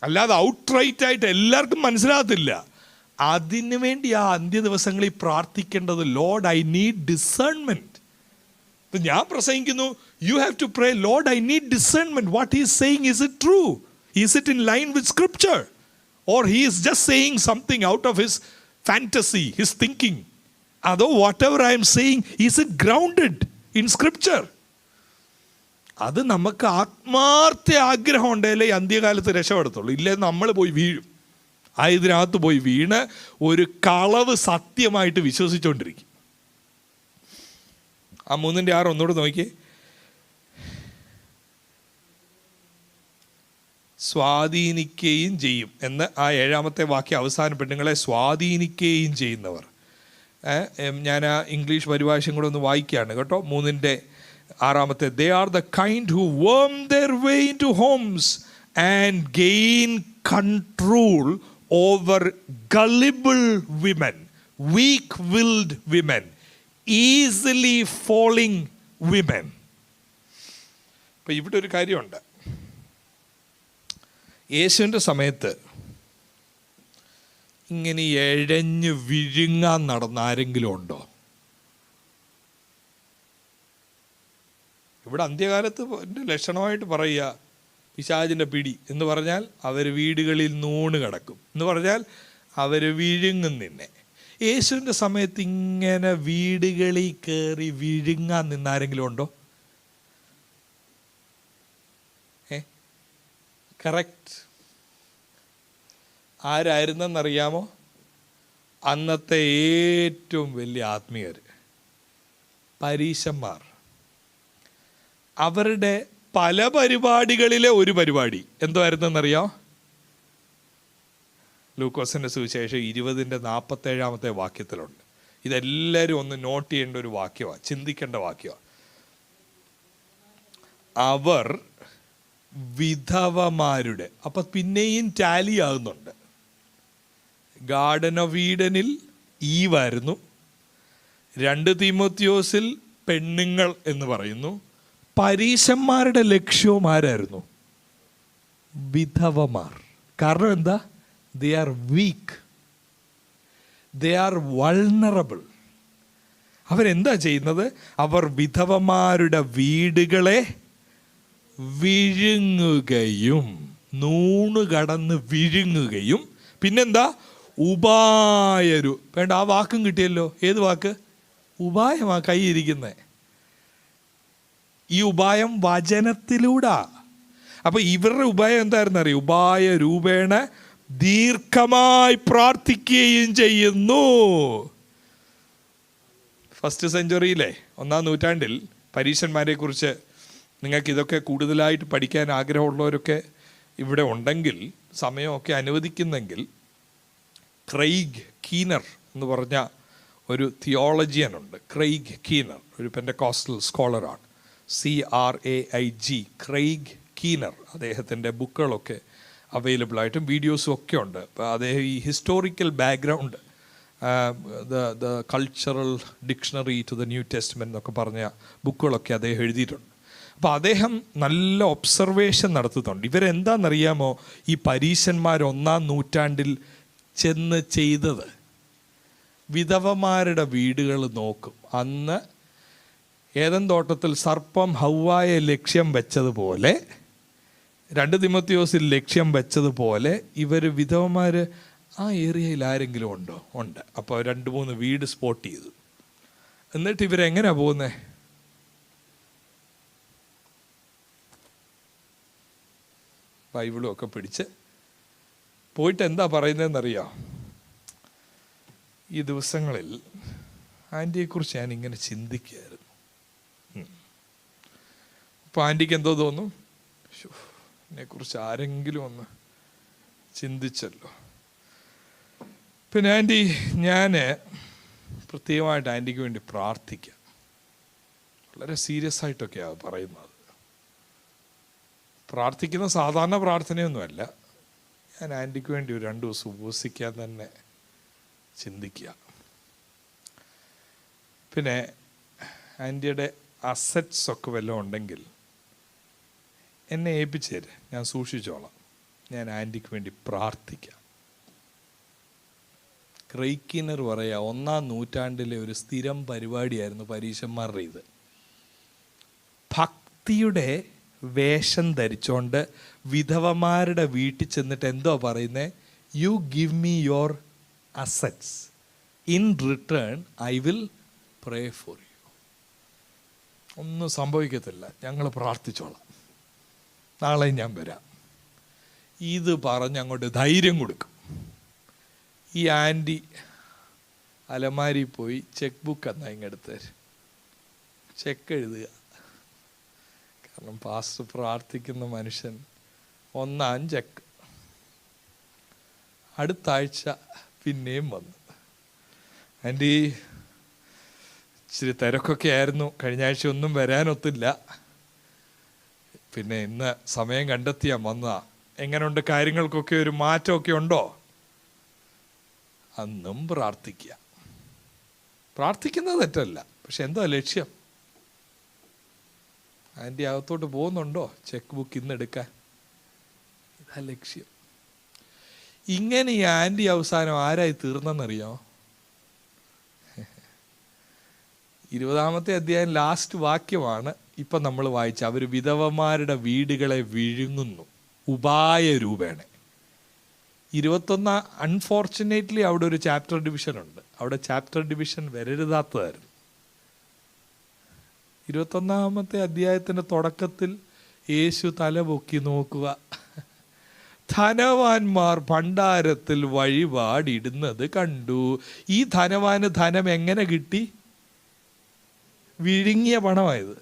അല്ലാതെ ഔട്ട്റൈറ്റ് ആയിട്ട് എല്ലാവർക്കും മനസ്സിലാകത്തില്ല. അതിനു വേണ്ടി ആ അന്ത്യ ദിവസങ്ങളിൽ പ്രാർത്ഥിക്കേണ്ടത്, ലോർഡ് ഐ നീഡ് ഡിസേൺമെന്റ്. ഇപ്പം ഞാൻ പ്രസംഗിക്കുന്നു, you have to pray, Lord I need discernment. What he is saying, is it true? Is it in line with scripture? Or he is just saying something out of his fantasy, his thinking? Although whatever I am saying, is it grounded in scripture? അത് നമുക്ക് ആത്മാർത്ഥ ആഗ്രഹം ഉണ്ടെങ്കിലേ അന്ത്യകാലത്ത് രക്ഷപ്പെടത്തുള്ളൂ. ഇല്ലേ നമ്മൾ പോയി വീഴും. ഇതിനകത്ത് പോയി വീണ് ഒരു കളവ് സത്യമായിട്ട് വിശ്വസിച്ചുകൊണ്ടിരിക്കും. ആ 3:6 ഒന്നുകൂടെ നോക്കിയേ. സ്വാധീനിക്കുകയും ചെയ്യും എന്ന് ആ 7ാമത്തെ വാക്യം അവസാനം, പെണ്ണുങ്ങളെ സ്വാധീനിക്കുകയും ചെയ്യുന്നവർ. ഞാൻ ആ ഇംഗ്ലീഷ് പരിഭാഷയും കൂടെ ഒന്ന് വായിക്കുകയാണ് കേട്ടോ. 3:6. They are the kind who worm their way into homes and gain control over gullible women, weak-willed women, easily falling women. ഇപ്പം ഇവിടെ ഒരു കാര്യമുണ്ട്. യേശുവിൻ്റെ സമയത്ത് ഇങ്ങനെ എഴഞ്ഞ് വിഴുങ്ങാൻ നടന്ന ആരെങ്കിലും ഉണ്ടോ? ഇവിടെ അന്ത്യകാലത്ത് ലക്ഷണമായിട്ട് പറയുക, പിശാചിൻ്റെ പിടി എന്ന് പറഞ്ഞാൽ അവർ വീടുകളിൽ നൂണ് കിടക്കും എന്ന് പറഞ്ഞാൽ അവർ വിഴുങ്ങും നിന്നെ. യേശുവിൻ്റെ സമയത്ത് ഇങ്ങനെ വീടുകളിൽ കയറി വിഴുങ്ങാൻ നിന്നാരെങ്കിലും ഉണ്ടോ? കറക്റ്റ്. ആരായിരുന്നെന്നറിയാമോ? അന്നത്തെ ഏറ്റവും വലിയ ആത്മീയർ, പരീശന്മാർ. അവരുടെ പല പരിപാടികളിലെ ഒരു പരിപാടി എന്തുവായിരുന്നെന്നറിയാമോ? ലൂക്കോസിൻ്റെ സുവിശേഷം 20:47 വാക്യത്തിലുണ്ട്. ഇതെല്ലാവരും ഒന്ന് നോട്ട് ചെയ്യേണ്ട ഒരു വാക്യമാണ്, ചിന്തിക്കേണ്ട വാക്യമാണ്. അവർ വിധവമാരുടെ, അപ്പം പിന്നെയും ടാലി ആകുന്നുണ്ട്. ഗാർഡൻ ഓഫ് ഈഡനിൽ ഈവായിരുന്നു, 2 തീമോത്തിയോസിൽ പെണ്ണുങ്ങൾ എന്ന് പറയുന്നു. പരീശന്മാരുടെ ലക്ഷ്യവും ആരായിരുന്നു? വിധവമാർ. കാരണം എന്താ? They are week, they are vulnerable. അവരെന്താ ചെയ്യുന്നത്? അവർ വിധവമാരുടെ വീടുകളെ വിഴുങ്ങുകയും, നൂണ് കടന്ന് വിഴുങ്ങുകയും, പിന്നെന്താ? ഉപായരു. വേണ്ട, ആ വാക്കും കിട്ടിയല്ലോ. ഏത് വാക്ക്? ഉപായമാ കൈയിരിക്കുന്നത്. ഈ ഉപായം വചനത്തിലൂടാ. അപ്പൊ ഇവരുടെ ഉപായം എന്തായിരുന്നു അറിയോ? ഉപായ രൂപേണ ദീർഘമായി പ്രാർത്ഥിക്കുകയും ചെയ്യുന്നു. 1st സെഞ്ച്വറിയിലെ 1ാം നൂറ്റാണ്ടിൽ പരീശന്മാരെ കുറിച്ച് നിങ്ങൾക്ക് ഇതൊക്കെ കൂടുതലായിട്ട് പഠിക്കാൻ ആഗ്രഹമുള്ളവരൊക്കെ ഇവിടെ ഉണ്ടെങ്കിൽ, സമയമൊക്കെ അനുവദിക്കുന്നെങ്കിൽ, ക്രെയ്ഗ് കീനർ എന്ന് പറഞ്ഞ ഒരു തിയോളജിയനുണ്ട്. ക്രെയ്ഗ് കീനർ ഒരു പെന്റക്കോസ്റ്റൽ സ്കോളറാണ്. CRAIG, Craig കീനർ. അദ്ദേഹത്തിൻ്റെ ബുക്കുകളൊക്കെ അവൈലബിൾ ആയിട്ടും വീഡിയോസും ഒക്കെ ഉണ്ട്. അദ്ദേഹം ഈ historical background, the cultural dictionary to the New Testament എന്നൊക്കെ പറഞ്ഞ ബുക്കുകളൊക്കെ അദ്ദേഹം എഴുതിയിട്ടുണ്ട്. അപ്പോൾ അദ്ദേഹം നല്ല ഒബ്സർവേഷൻ നടത്തുന്നുണ്ട്. ഇവരെന്താണെന്നറിയാമോ? ഈ പരീശന്മാർ 1ാം നൂറ്റാണ്ടിൽ ചെന്ന് ചെയ്തത്, വിധവമാരുടെ വീടുകൾ നോക്കും. അന്ന് ഏദൻ തോട്ടത്തിൽ സർപ്പം ഹൗവായെ ലക്ഷ്യം വെച്ചതുപോലെ 2 തിമോത്തിയോസിൽ ലക്ഷ്യം വെച്ചതുപോലെ ഇവർ വിധവന്മാർ ആ ഏരിയയിൽ ആരെങ്കിലും ഉണ്ടോ? ഉണ്ട്. അപ്പോൾ 2-3 വീട് സ്പോട്ട് ചെയ്തു. എന്നിട്ട് ഇവരെങ്ങനെയാണ് പോകുന്നത്? ബൈബിളും ഒക്കെ പിടിച്ച് പോയിട്ട് എന്താ പറയുന്നതെന്നറിയാം? ഈ ദിവസങ്ങളിൽ ആൻറ്റിയെക്കുറിച്ച് ഞാനിങ്ങനെ ചിന്തിക്കുകയായിരുന്നു. അപ്പോൾ ആൻറ്റിക്ക് എന്തോ തോന്നും, എന്നെക്കുറിച്ച് ആരെങ്കിലും ഒന്ന് ചിന്തിച്ചല്ലോ. പിന്നെ ആൻറ്റി, ഞാൻ പ്രത്യേകമായിട്ട് ആൻറ്റിക്ക് വേണ്ടി പ്രാർത്ഥിക്കാം. വളരെ സീരിയസ് ആയിട്ടൊക്കെയാണ് പറയുന്നത്. പ്രാർത്ഥിക്കുന്ന സാധാരണ പ്രാർത്ഥനയൊന്നുമല്ല. ഞാൻ ആൻറ്റിക്ക് വേണ്ടി ഒരു 2 ദിവസം ഉപവസിക്കാൻ തന്നെ ചിന്തിക്കുക. പിന്നെ ആൻറ്റിയുടെ അസറ്റ്സ് ഒക്കെ വല്ലതും ഉണ്ടെങ്കിൽ എന്നെ ഏൽപ്പിച്ചേര്, ഞാൻ സൂക്ഷിച്ചോളാം. ഞാൻ ആൻറ്റിക്ക് വേണ്ടി പ്രാർത്ഥിക്കാം. ക്രൈക്കിനർ പറയാ, 1-ാം നൂറ്റാണ്ടിലെ ഒരു സ്ഥിരം പരിപാടിയായിരുന്നു പരീശന്മാരുടെ ഇത്. ഭക്തിയുടെ വേഷം ധരിച്ചോണ്ട് വിധവമാരുടെ വീട്ടിൽ ചെന്നിട്ട് എന്തോ പറയുന്നേ, you give me your assets, in return I will pray for you. ഒന്നും സംഭവിക്കത്തില്ല, ഞങ്ങൾ പ്രാർത്ഥിച്ചോളാം, നാളെ ഞാൻ വരാം. ഇത് പറഞ്ഞ് അങ്ങോട്ട് ധൈര്യം കൊടുക്കും. ഈ ആൻറ്റി അലമാരി പോയി ചെക്ക് ബുക്ക് എന്നാ ഇങ്ങെടുത്ത് ചെക്ക് എഴുതുക. കാരണം പാസ്റ്റർ പ്രാർത്ഥിക്കുന്ന മനുഷ്യൻ 1-ാം ചെക്ക്. അടുത്ത ആഴ്ച പിന്നെയും വന്നു, ആൻറ്റി ഇച്ചിരി തിരക്കൊക്കെ ആയിരുന്നു, കഴിഞ്ഞ ആഴ്ച ഒന്നും വരാനൊത്തില്ല, പിന്നെ ഇന്ന് സമയം കണ്ടെത്തിയാൽ വന്നതാ. എങ്ങനെയുണ്ട്, കാര്യങ്ങൾക്കൊക്കെ ഒരു മാറ്റമൊക്കെ ഉണ്ടോ? അന്നും പ്രാർത്ഥിക്കുക. പ്രാർത്ഥിക്കുന്നത് തെറ്റല്ല, പക്ഷെ എന്താ ലക്ഷ്യം? ആൻറ്റി അകത്തോട്ട് പോകുന്നുണ്ടോ ചെക്ക് ബുക്ക് ഇന്ന് എടുക്കാൻ? ഇതാ ലക്ഷ്യം. ഇങ്ങനെ ഈ ആൻറ്റി അവസാനം ആരായി തീർന്നെന്നറിയോ? 20-ാമത്തെ അധ്യായം ലാസ്റ്റ് വാക്യമാണ് ഇപ്പം നമ്മൾ വായിച്ച. അവർ വിധവമാരുടെ വീടുകളെ വിഴുങ്ങുന്നു ഉപായ രൂപേണ. 21 അൺഫോർച്ചുനേറ്റ്ലി അവിടെ ഒരു ചാപ്റ്റർ ഡിവിഷൻ ഉണ്ട്. അവിടെ ചാപ്റ്റർ ഡിവിഷൻ വരരുതാത്തതായിരുന്നു. 21-ാമത്തെ അധ്യായത്തിൻ്റെ തുടക്കത്തിൽ യേശു തല പൊക്കി നോക്കുക, ധനവാന്മാർ ഭണ്ഡാരത്തിൽ വഴിപാടിടുന്നത് കണ്ടു. ഈ ധനവാന് ധനം എങ്ങനെ കിട്ടി? വിഴുങ്ങിയ പണമായത്.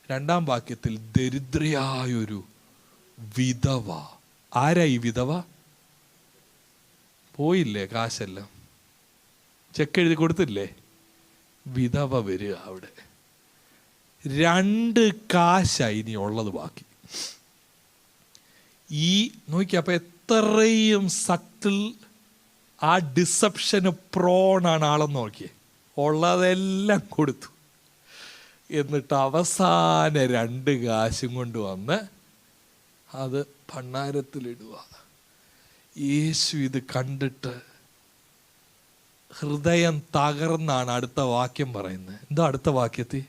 2-ാം വാക്യത്തിൽ ദരിദ്രയായൊരു വിധവ. ആരാ ഈ വിധവ? പോയില്ലേ കാശെല്ലാം, ചെക്ക് എഴുതി കൊടുത്തില്ലേ? വിധവ വരിക അവിടെ. 2 കാശായി ഇനി ഉള്ളത് ബാക്കി. ഈ നോക്കി, അപ്പൊ എത്രയും സട്ടിൽ ആ ഡിസപ്ഷന് പ്രോണാണ് ആളെന്ന് നോക്കിയേ. ഉള്ളതെല്ലാം കൊടുത്തു, എന്നിട്ട് അവസാന 2 കാശും കൊണ്ട് വന്ന് അത് ഭണ്ഡാരത്തിലിടുക. യേശു ഇത് കണ്ടിട്ട് ഹൃദയം തകർന്നാണ് അടുത്ത വാക്യം പറയുന്നത്. എന്താ അടുത്ത വാക്യത്തിൽ?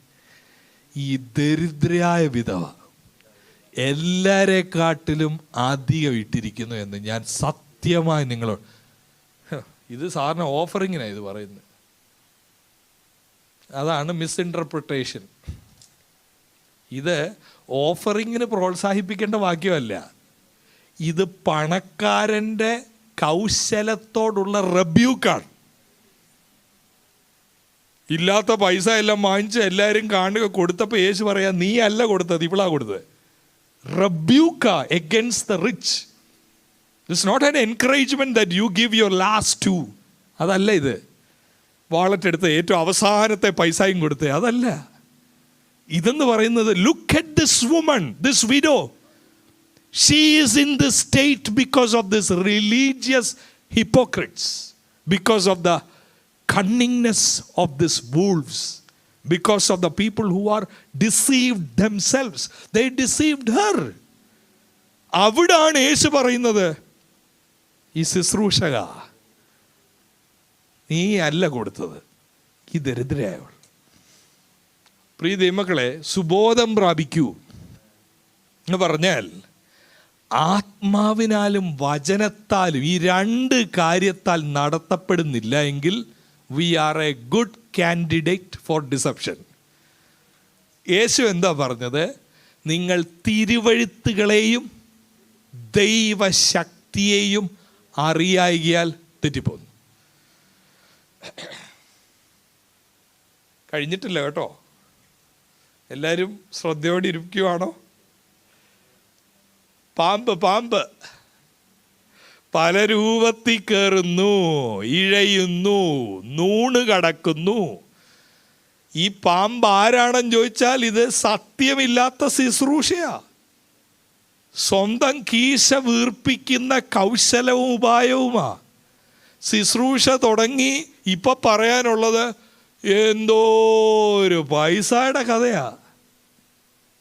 ഈ ദരിദ്രയായ വിധവ എല്ലാരെക്കാട്ടിലും അധികം ഇട്ടിരിക്കുന്നു എന്ന് ഞാൻ സത്യമായി നിങ്ങളോട്. ഇത് സാറിന് ഓഫറിങ്ങിനാണ് ഇത് പറയുന്നത്. അതാണ് മിസ്ഇൻറ്റർപ്രിട്ടേഷൻ. ഇത് ഓഫറിങ്ങിന് പ്രോത്സാഹിപ്പിക്കേണ്ട വാക്യമല്ല. ഇത് പണക്കാരൻ്റെ കൗശലത്തോടുള്ള റെബ്യൂക്കാണ്. ഇല്ലാത്ത പൈസ എല്ലാം വാങ്ങിച്ച് എല്ലാവരും കാണുക കൊടുത്തപ്പോൾ യേശു പറയാ, നീ അല്ല കൊടുത്തത്, ഇവളാ കൊടുത്തത്. Rebuke against the rich. It's not an encouragement that you give your last two. അതല്ല ഇത്. വാളറ്റ് എടുത്ത് ഏറ്റവും അവസാനത്തെ പൈസയും കൊടുത്തേ, അതല്ല. ഇതെന്ന് പറയുന്നത്, look at this woman, this widow. She is in this state because of this religious hypocrites, because of the cunningness of these wolves, because of the people who are deceived themselves. They deceived her. അവിടാണ് യേശു പറയുന്നത്, ഈ ശുശ്രൂഷക നീ അല്ല കൊടുത്തത്, ഈ ദരിദ്രയായവൾ. പ്രിയ ദൈവമക്കളെ, സുബോധം പ്രാപിക്കൂ. എന്ന് പറഞ്ഞാൽ ആത്മാവിനാലും വചനത്താലും ഈ രണ്ട് കാര്യത്താൽ നടത്തപ്പെടുന്നില്ല എങ്കിൽ we are a good candidate for deception. യേശു എന്താ പറഞ്ഞത്? നിങ്ങൾ തിരുവഴുത്തുകളെയും ദൈവശക്തിയെയും അറിയായികയാൽ തെറ്റിപ്പോന്നു. കഴിഞ്ഞിട്ടില്ല കേട്ടോ, എല്ലാവരും ശ്രദ്ധയോടെ ഇരിക്കുവാണോ? പാമ്പ് പല രൂപത്തിൽ കയറുന്നു, ഇഴയുന്നു, നൂണ് കടക്കുന്നു. ഈ പാമ്പ് ആരാണെന്ന് ചോദിച്ചാൽ ഇത് സത്യമില്ലാത്ത ശുശ്രൂഷയാ. സ്വന്തം കീശ വീർപ്പിക്കുന്ന കൗശലവും ഉപായവുമാ. ശുശ്രൂഷ തുടങ്ങി ഇപ്പൊ പറയാനുള്ളത് എന്തോ ഒരു പൈസയുടെ കഥയാ,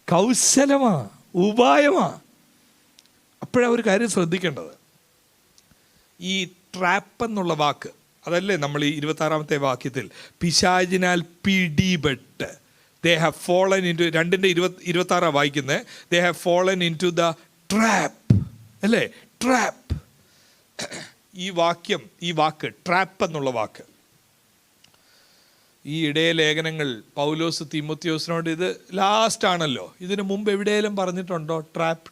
കൗശലമാ, ഉപായമാ. അപ്പോഴാ ഒരു കാര്യം ശ്രദ്ധിക്കേണ്ടത്, ഈ ട്രാപ്പ് എന്നുള്ള വാക്ക്, അതല്ലേ നമ്മൾ ഈ 26-ാമത്തെ വാക്യത്തിൽ പിശാചിനാൽ പിടിപെട്ട് they have fallen into 2:26 വായിക്കുന്നത്, they have fallen into the trap, അല്ലേ? ട്രാപ്പ്. ഈ വാക്ക് ട്രാപ്പ് എന്നുള്ള വാക്ക് ഈ ഇടയ ലേഖനങ്ങൾ പൗലോസ് തീമോത്തിയോസിനോട്, ഇത് ലാസ്റ്റ് ആണല്ലോ, ഇതിനു മുമ്പ് എവിടെയെങ്കിലും പറഞ്ഞിട്ടുണ്ടോ ട്രാപ്പ്?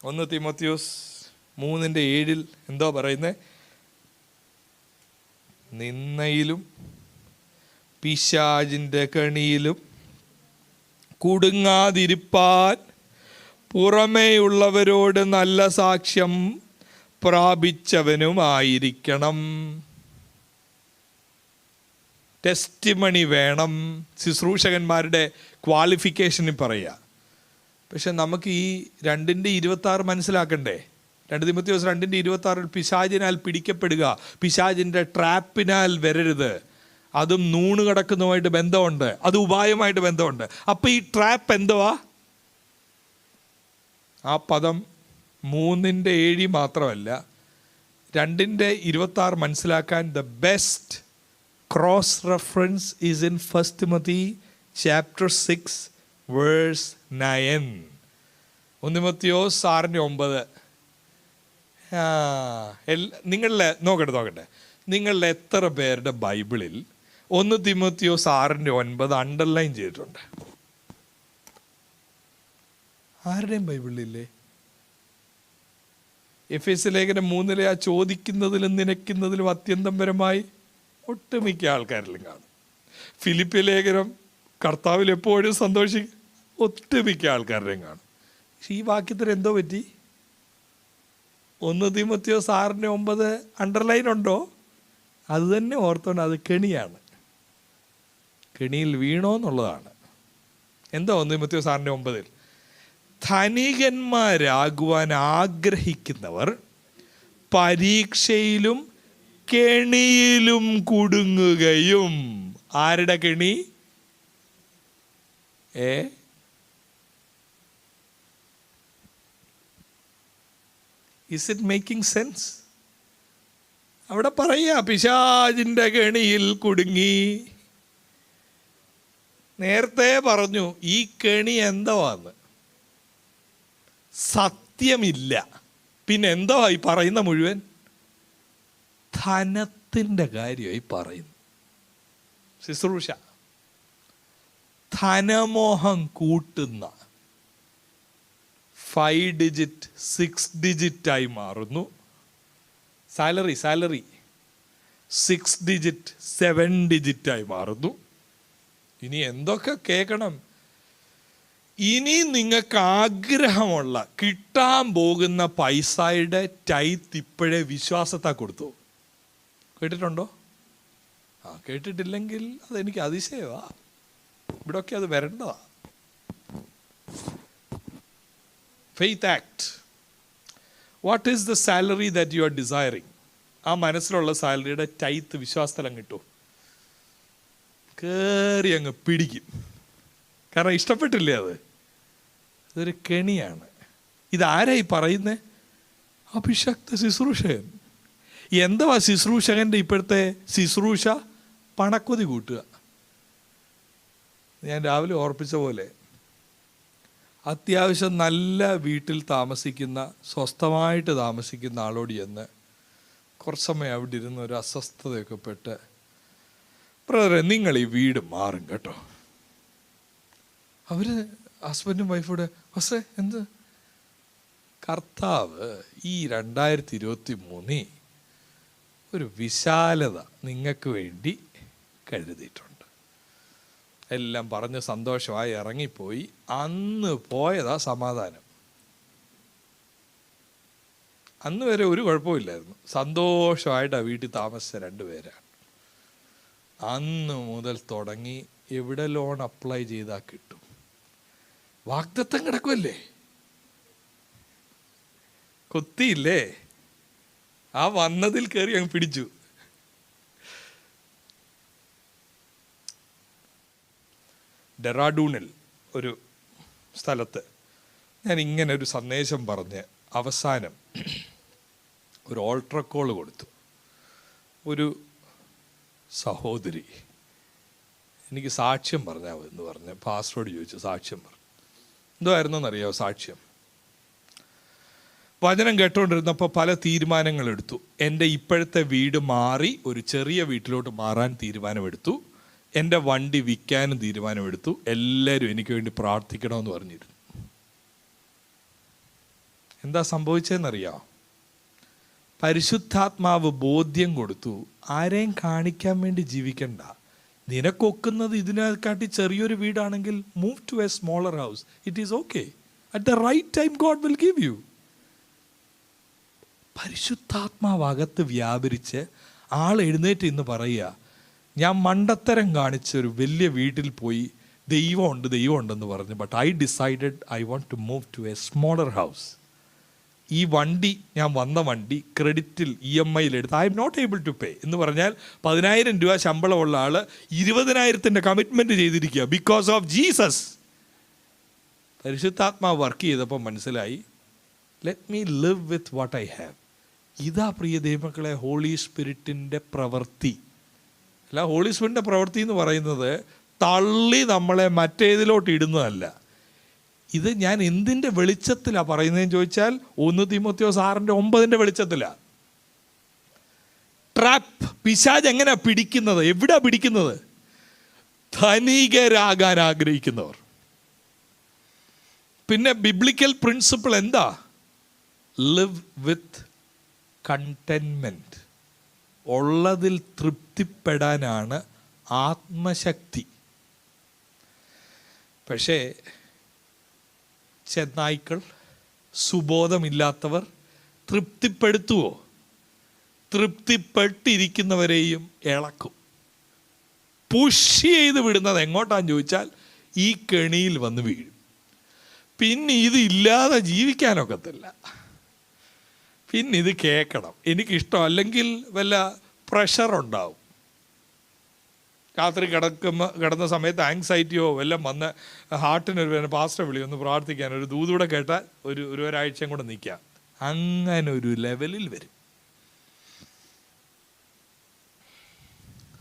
1 തീമോത്തിയോസ് 3:7 എന്തോ പറയുന്നത്? നിന്നയിലും പിശാചിൻ്റെ കണിയിലും കുടുങ്ങാതിരിപ്പാൻ പുറമേയുള്ളവരോട് നല്ല സാക്ഷ്യം പ്രാപിച്ചവനുമായിരിക്കണം. ടെസ്റ്റിമണി വേണം, ശുശ്രൂഷകന്മാരുടെ ക്വാളിഫിക്കേഷനിൽ പറയുക. പക്ഷെ നമുക്ക് ഈ 2:26 മനസ്സിലാക്കണ്ടേ? 2 തീമോത്തിയോസ് 2:26 പിശാചിനാൽ പിടിക്കപ്പെടുക, പിശാചിൻ്റെ ട്രാപ്പിനാൽ വരരുത്, അതും നൂണ് കിടക്കുന്നതുമായിട്ട് ബന്ധമുണ്ട്, അത് ഉപായമായിട്ട് ബന്ധമുണ്ട്. അപ്പം ഈ ട്രാപ്പ് എന്തുവാ? ആ പദം 3:7 മാത്രമല്ല, 2:26 മനസ്സിലാക്കാൻ the best cross reference is in 1 Timothy chapter 6 verse 9. 1 തിമോത്തിയോസ് 6:9. നിങ്ങളിലെ നോക്കട്ടെ, നിങ്ങളുടെ എത്ര പേരുടെ ബൈബിളിൽ 1 തിമോത്തിയോസ് 6:9 അണ്ടർലൈൻ ചെയ്തിട്ടുണ്ട്? ആരുടെയും ബൈബിളിലില്ലേ? എഫേസ്യ ലേഖനം 3 ആ ചോദിക്കുന്നതിലും നിനയ്ക്കുന്നതിലും അത്യന്തപരമായി ഒട്ടുമിക്ക ആൾക്കാരിലും കാണും. ഫിലിപ്പി ലേഖനം കർത്താവിൽ എപ്പോഴും സന്തോഷിക്കും, ഒട്ടുമിക്ക ആൾക്കാരുടെയും കാണും. പക്ഷെ ഈ വാക്യത്തിൽ എന്തോ പറ്റി? 1 തിമോത്തിയോസ് 6:9 അണ്ടർലൈൻ ഉണ്ടോ? അത് തന്നെ ഓർത്തോണ്ട് അത് കെണിയാണ്, കെണിയിൽ വീണോ എന്നുള്ളതാണ്. എന്താ 1 തിമോത്തിയോസ് 6:9? ധനികന്മാരാകുവാൻ ആഗ്രഹിക്കുന്നവർ പരീക്ഷയിലും കെണിയിലും കുടുങ്ങുകയും. ആരുടെ കെണി? Is it making sense? അവിടെ പറയാ പിശാചിൻ്റെ കെണിയിൽ കുടുങ്ങി. നേരത്തെ പറഞ്ഞു ഈ കെണി എന്തുവാന്ന്, സത്യമില്ല. പിന്നെ എന്തോ ഈ പറയുന്ന മുഴുവൻ ധനത്തിൻ്റെ കാര്യമായി പറയുന്നു. ശുശ്രൂഷ ധനമോഹം കൂട്ടുന്ന 5 ഡിജിറ്റ് 6 ഡിജിറ്റായി മാറുന്നു. സാലറി 6 ഡിജിറ്റ് 7 ഡിജിറ്റായി മാറുന്നു. ഇനി എന്തൊക്കെ കേൾക്കണം? ഇനി നിങ്ങൾക്ക് ആഗ്രഹമുള്ള കിട്ടാൻ പോകുന്ന പൈസയുടെ ടൈത്ത് ഇപ്പോഴേ വിശ്വാസത്താ കൊടുത്തു. കേട്ടിട്ടുണ്ടോ? കേട്ടിട്ടില്ലെങ്കിൽ അതെനിക്ക് അതിശയമാ. ഇവിടെയൊക്കെ അത് വരേണ്ടതാ. Faith act. What is the salary that you are desiring? ആ മനസ്സിലുള്ള സാലറിയുടെ ടൈത്ത് വിശ്വാസത്തലം കിട്ടും, കയറി അങ്ങ് പിടിക്കും. കാരണം ഇഷ്ടപ്പെട്ടില്ലേ? അതൊരു കെണിയാണ്. ഇതാരായി പറയുന്നത്? അഭിഷക്ത ശുശ്രൂഷകൻ. എന്താ ശുശ്രൂഷകൻ്റെ ഇപ്പോഴത്തെ ശുശ്രൂഷ? പണക്കൊതി കൂട്ടുക. ഞാൻ രാവിലെ ഓർപ്പിച്ച പോലെ അത്യാവശ്യം നല്ല വീട്ടിൽ താമസിക്കുന്ന, സ്വസ്ഥമായിട്ട് താമസിക്കുന്ന ആളോട് ചെന്ന് കുറച്ച് സമയം അവിടെ ഇരുന്ന് ഒരു അസ്വസ്ഥതയൊക്കെ പെട്ട്, ബ്രദറെ നിങ്ങൾ ഈ വീട് മാറും കേട്ടോ. അവർ ഹസ്ബൻഡും വൈഫോട് പക്ഷേ എന്ത്, കർത്താവ് ഈ 2023 ഒരു വിശാലത നിങ്ങൾക്ക് വേണ്ടി കരുതിയിട്ടുണ്ട്. എല്ലാം പറഞ്ഞ് സന്തോഷമായി ഇറങ്ങിപ്പോയി. അന്ന് പോയതാ സമാധാനം. അന്ന് വരെ ഒരു കുഴപ്പമില്ലായിരുന്നു, സന്തോഷമായിട്ടാണ് വീട്ടിൽ താമസിച്ച 2 പേരാണ്. അന്ന് മുതൽ തുടങ്ങി എവിടെ ലോൺ അപ്ലൈ ചെയ്താൽ കിട്ടും, വാഗ്ദത്തം കിടക്കുമല്ലേ, കൊത്തിയില്ലേ, ആ വന്നതിൽ കയറി അങ്ങ് പിടിച്ചു. ഡെറാഡൂണിൽ ഒരു സ്ഥലത്ത് ഞാൻ ഇങ്ങനെ ഒരു സന്ദേശം പറഞ്ഞ് അവസാനം ഒരു ഓൾട്ടർ കോൾ കൊടുത്തു. ഒരു സഹോദരി എനിക്ക് സാക്ഷ്യം പറഞ്ഞാൽ എന്ന് പറഞ്ഞ് പാസ്റ്ററോട് ചോദിച്ചു. സാക്ഷ്യം പറഞ്ഞു. എന്തുവായിരുന്നെന്നറിയാമോ സാക്ഷ്യം? വചനം കേട്ടുകൊണ്ടിരുന്നപ്പോൾ പല തീരുമാനങ്ങൾ എടുത്തു. എൻ്റെ ഇപ്പോഴത്തെ വീട് മാറി ഒരു ചെറിയ വീട്ടിലോട്ട് മാറാൻ തീരുമാനമെടുത്തു. എൻ്റെ വണ്ടി വിൽക്കാനും തീരുമാനമെടുത്തു. എല്ലാവരും എനിക്ക് വേണ്ടി പ്രാർത്ഥിക്കണമെന്ന് പറഞ്ഞിരുന്നു. എന്താ സംഭവിച്ചതെന്നറിയാം? പരിശുദ്ധാത്മാവ് ബോധ്യം കൊടുത്തു, ആരെയും കാണിക്കാൻ വേണ്ടി ജീവിക്കണ്ട, നിനക്കൊക്കുന്നത് ഇതിനെക്കാട്ടി ചെറിയൊരു വീടാണെങ്കിൽ move to a smaller house, it is okay, at the right time God will give you. പരിശുദ്ധാത്മാവ് അകത്ത് വ്യാപരിച്ച് ആൾ എഴുന്നേറ്റ് ഇന്ന് പറയുക, ഞാൻ മണ്ടത്തരം കാണിച്ച ഒരു വലിയ വീട്ടിൽ പോയി ദൈവമുണ്ടെന്ന് പറഞ്ഞു, but I decided I want to move to a smaller house. ഈ വണ്ടി, ഞാൻ വന്ന വണ്ടി ക്രെഡിറ്റിൽ EMI എടുത്ത് I am not able to pay എന്ന് പറഞ്ഞാൽ 10,000 രൂപ ശമ്പളമുള്ള ആൾ 20,000 കമ്മിറ്റ്മെൻറ്റ് ചെയ്തിരിക്കുക ബിക്കോസ് ഓഫ് ജീസസ്. പരിശുദ്ധാത്മാവ് വർക്ക് ചെയ്തപ്പോൾ മനസ്സിലായി, let me live with what I have. ഇതാ പ്രിയ ദൈവമക്കളെ ഹോളി സ്പിരിറ്റിൻ്റെ പ്രവൃത്തി. അല്ല, ഹോളി സ്പിരിറ്റിൻ്റെ പ്രവൃത്തി എന്ന് പറയുന്നത് തള്ളി നമ്മളെ മറ്റേതിലോട്ട് ഇടുന്നതല്ല. ഇത് ഞാൻ എന്തിൻ്റെ വെളിച്ചത്തിലാണ് പറയുന്നതെന്ന് ചോദിച്ചാൽ 1 തീമോഥെയോസ് 6:9 വെളിച്ചത്തിലാണ്. ട്രാപ്പ്, പിശാച് എങ്ങനെയാ പിടിക്കുന്നത്? എവിടെയാ പിടിക്കുന്നത്? ധനികരാകാൻ ആഗ്രഹിക്കുന്നവർ. പിന്നെ ബിബ്ലിക്കൽ പ്രിൻസിപ്പിൾ എന്താ? Live with contentment. ഉള്ളതിൽ തൃപ്തിപ്പെടാനാണ് ആത്മശക്തി. പക്ഷേ ചെന്നായ്ക്കൾ, സുബോധമില്ലാത്തവർ തൃപ്തിപ്പെടുത്തുവോ? തൃപ്തിപ്പെട്ടിരിക്കുന്നവരെയും ഇളക്കും. പുഷ് ചെയ്ത് വിടുന്നത് എങ്ങോട്ടാന്ന് ചോദിച്ചാൽ ഈ കെണിയിൽ വന്ന് വീഴും. പിന്നെ ഇത് ഇല്ലാതെ ജീവിക്കാനൊക്കത്തില്ല. പിന്നെ ഇത് കേൾക്കണം, എനിക്കിഷ്ടം, അല്ലെങ്കിൽ വല്ല പ്രഷറുണ്ടാവും. രാത്രി കിടന്ന സമയത്ത് ആങ്സൈറ്റിയോ വല്ലതും വന്ന് ഹാർട്ടിനൊരു പാസ്റ്റർ വിളി ഒന്ന് പ്രാർത്ഥിക്കാൻ, ഒരു ദൂതൂടെ കേട്ടാൽ ഒരാഴ്ചയും കൂടെ നിൽക്കാം. അങ്ങനെ ഒരു ലെവലിൽ വരും.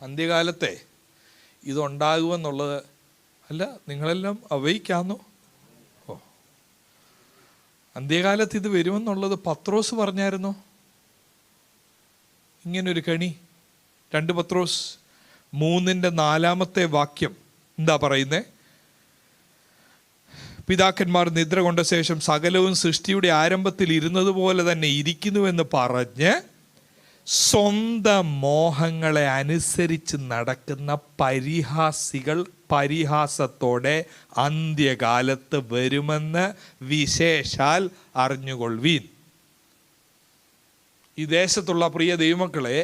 അന്ത്യകാലത്തെ ഇതുണ്ടാകുമെന്നുള്ളത് അല്ല, നിങ്ങളെല്ലാം അവയ്ക്കാന്നോ? ഓ, അന്ത്യകാലത്ത് ഇത് വരുമെന്നുള്ളത് പത്രോസ് പറഞ്ഞായിരുന്നോ? ഇങ്ങനൊരു കണി. 2 പത്രോസ് 3:4 എന്താ പറയുന്നേ? പിതാക്കന്മാർ നിദ്ര കൊണ്ട ശേഷം സകലവും സൃഷ്ടിയുടെ ആരംഭത്തിൽ ഇരുന്നത് പോലെ തന്നെ ഇരിക്കുന്നുവെന്ന് പറഞ്ഞ് സ്വന്തം മോഹങ്ങളെ അനുസരിച്ച് നടക്കുന്ന പരിഹാസികൾ പരിഹാസത്തോടെ അന്ത്യകാലത്ത് വരുമെന്ന് വിശേഷാൽ അറിഞ്ഞുകൊള്ളുവീൻ. ഈ ദേശത്തുള്ള പ്രിയ ദൈവമക്കളെ,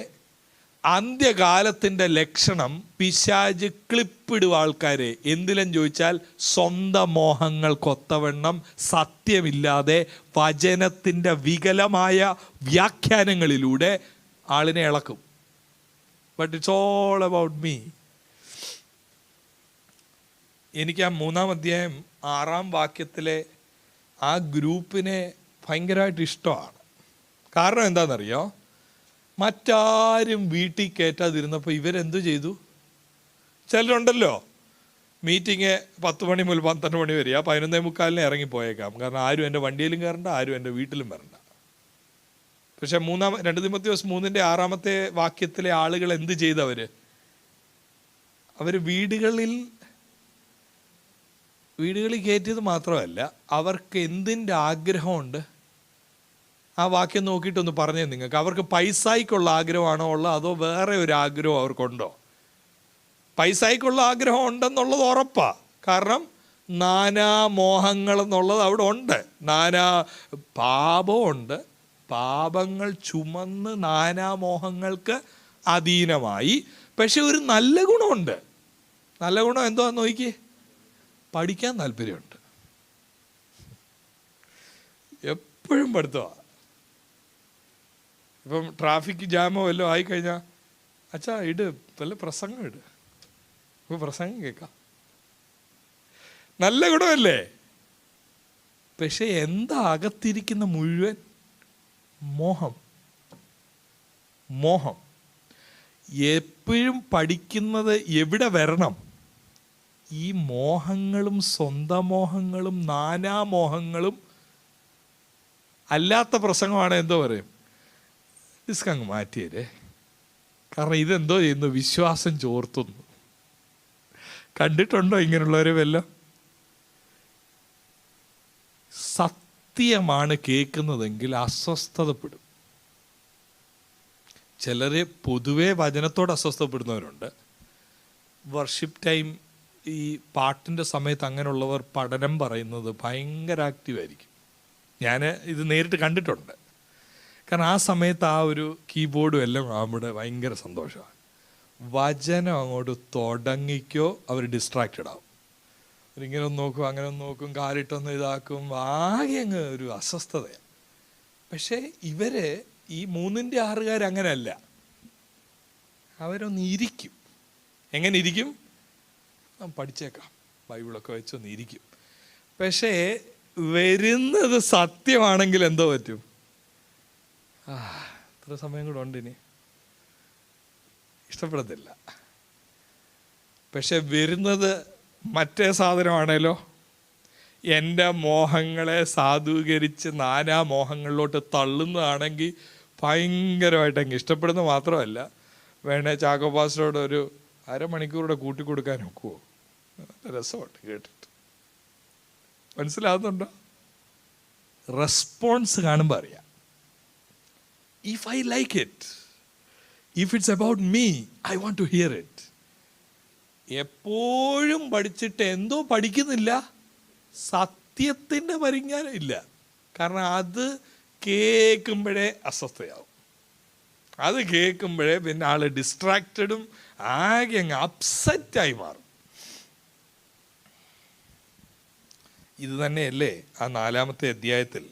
അന്ത്യകാലത്തിൻ്റെ ലക്ഷണം പിശാച് ക്ലിപ്പിടുക ആൾക്കാരെ. എന്തിലും ചോദിച്ചാൽ സ്വന്തം മോഹങ്ങൾക്കൊത്തവണ്ണം സത്യമില്ലാതെ വചനത്തിൻ്റെ വികലമായ വ്യാഖ്യാനങ്ങളിലൂടെ ആളിനെ ഇളക്കും. But it's all about me. എനിക്ക് ആ 3-ാം അധ്യായം 6-ാം വാക്യത്തിലെ ആ ഗ്രൂപ്പിനെ ഭയങ്കരമായിട്ട് ഇഷ്ടമാണ്. കാരണം എന്താണെന്നറിയോ? മറ്റാരും വീട്ടിൽ കയറ്റാതിരുന്നപ്പോൾ ഇവരെന്തു ചെയ്തു? ചിലരുണ്ടല്ലോ, മീറ്റിംഗ് 10 മണി മുതൽ 12 മണി വരെ, 11:45 ഇറങ്ങിപ്പോയേക്കാം. കാരണം ആരും എൻ്റെ വണ്ടിയിലും കയറണ്ട, ആരും എൻ്റെ വീട്ടിലും വരണ്ട. പക്ഷെ 2 തിമോത്തിയോസ് 3:6 വാക്യത്തിലെ ആളുകൾ എന്ത് ചെയ്തവർ? അവർ വീടുകളിൽ കയറ്റിയത് മാത്രമല്ല, അവർക്ക് എന്തിൻ്റെ ആഗ്രഹമുണ്ട്? ആ വാക്യം നോക്കിയിട്ടൊന്ന് പറഞ്ഞേ നിങ്ങൾക്ക്. അവർക്ക് പൈസയ്ക്കുള്ള ആഗ്രഹമാണോ ഉള്ളത്, അതോ വേറെ ഒരു ആഗ്രഹം അവർക്കുണ്ടോ? പൈസയ്ക്കുള്ള ആഗ്രഹം ഉണ്ടെന്നുള്ളത് ഉറപ്പാണ്. കാരണം നാനാമോഹങ്ങൾ എന്നുള്ളത് അവിടെ ഉണ്ട്. പാപമുണ്ട്. പാപങ്ങൾ ചുമന്ന് നാനാമോഹങ്ങൾക്ക് അധീനമായി. പക്ഷെ ഒരു നല്ല ഗുണമുണ്ട്. നല്ല ഗുണം എന്തോന്ന് നോക്കിയേ, പഠിക്കാൻ താല്പര്യമുണ്ട്. എപ്പോഴും പഠിത്തമാണ്. ഇപ്പം ട്രാഫിക് ജാമോ വല്ലതും ആയിക്കഴിഞ്ഞാൽ, അച്ഛാ വല്ല പ്രസംഗം ഇപ്പം പ്രസംഗം കേൾക്കാം. നല്ല ഗുണമല്ലേ? പക്ഷെ എന്താ അകത്തിരിക്കുന്ന മുഴുവൻ? മോഹം. എപ്പോഴും പഠിക്കുന്നത് എവിടെ വരണം? ഈ മോഹങ്ങളും സ്വന്തം മോഹങ്ങളും നാനാമോഹങ്ങളും. അല്ലാത്ത പ്രസംഗമാണ് എന്തോ പറയും, ഡിസ്കങ്ങ് മാറ്റിയേ. കാരണം ഇതെന്തോ ചെയ്യുന്നു, വിശ്വാസം ചോർത്തുന്നു. കണ്ടിട്ടുണ്ടോ ഇങ്ങനെയുള്ളവരെ വല്ലതും? സത്യമാണ് കേൾക്കുന്നതെങ്കിൽ അസ്വസ്ഥതപ്പെടും. ചിലരെ പൊതുവെ വചനത്തോട് അസ്വസ്ഥപ്പെടുന്നവരുണ്ട്. വർഷിപ്പ് ടൈം, ഈ പാട്ടിൻ്റെ സമയത്ത് അങ്ങനെയുള്ളവർ പഠനം പറയുന്നത് ഭയങ്കര ആക്റ്റീവായിരിക്കും. ഞാൻ ഇത് നേരിട്ട് കണ്ടിട്ടുണ്ട്. കാരണം ആ സമയത്ത് ആ ഒരു കീബോർഡും എല്ലാം അവിടെ ഭയങ്കര സന്തോഷമാണ്. വചനം അങ്ങോട്ട് തുടങ്ങിക്കോ അവർ ഡിസ്ട്രാക്റ്റഡ് ആവും. ഇങ്ങനെ ഒന്ന് നോക്കും, അങ്ങനെ ഒന്ന് നോക്കും, കാലിട്ടൊന്ന് ഇതാക്കും, ആകെ അങ്ങ് ഒരു അസ്വസ്ഥതയാണ്. പക്ഷേ ഇവര് ഈ 3-6 അങ്ങനെയല്ല. അവരൊന്ന് ഇരിക്കും. എങ്ങനെ ഇരിക്കും? പഠിച്ചേക്കാം, ബൈബിളൊക്കെ വെച്ചൊന്ന് ഇരിക്കും. പക്ഷേ വരുന്നത് സത്യമാണെങ്കിൽ എന്തോ പറ്റും? ഇത്ര സമയം കൂടെ ഉണ്ട്, ഇനി ഇഷ്ടപ്പെടത്തില്ല. പക്ഷെ വരുന്നത് മറ്റേ സാധനമാണേലോ, എൻ്റെ മോഹങ്ങളെ സാധൂകരിച്ച് നാനാമോഹങ്ങളിലോട്ട് തള്ളുന്നതാണെങ്കിൽ ഭയങ്കരമായിട്ട് അങ്ങ് ഇഷ്ടപ്പെടുന്നത് മാത്രമല്ല, വേണേ ചാക്കോ പാസ്റ്ററോട് ഒരു അരമണിക്കൂറുടെ കൂട്ടിക്കൊടുക്കാൻ ഒക്കുമോ? രസമുണ്ട് കേട്ടിട്ട്. മനസ്സിലാവുന്നുണ്ടോ? റെസ്പോൺസ് കാണുമ്പോൾ അറിയാം. If I like it, if it's about me, I want to hear it. എപ്പോഴും പഠിച്ചിട്ട് എന്തോ പഠിക്കുന്നില്ല, സത്യത്തിൻ്റെ പരിജ്ഞാനം ഇല്ല. കാരണം അത് കേൾക്കുമ്പോഴേ അസ്വസ്ഥയാവും. അത് കേൾക്കുമ്പോഴേ പിന്നെ ആള് ഡിസ്ട്രാക്റ്റഡും ആകെ അങ്ങ് അപ്സെറ്റായി മാറും. ഇത് തന്നെയല്ലേ ആ 4-ാമത്തെ അധ്യായത്തിൽ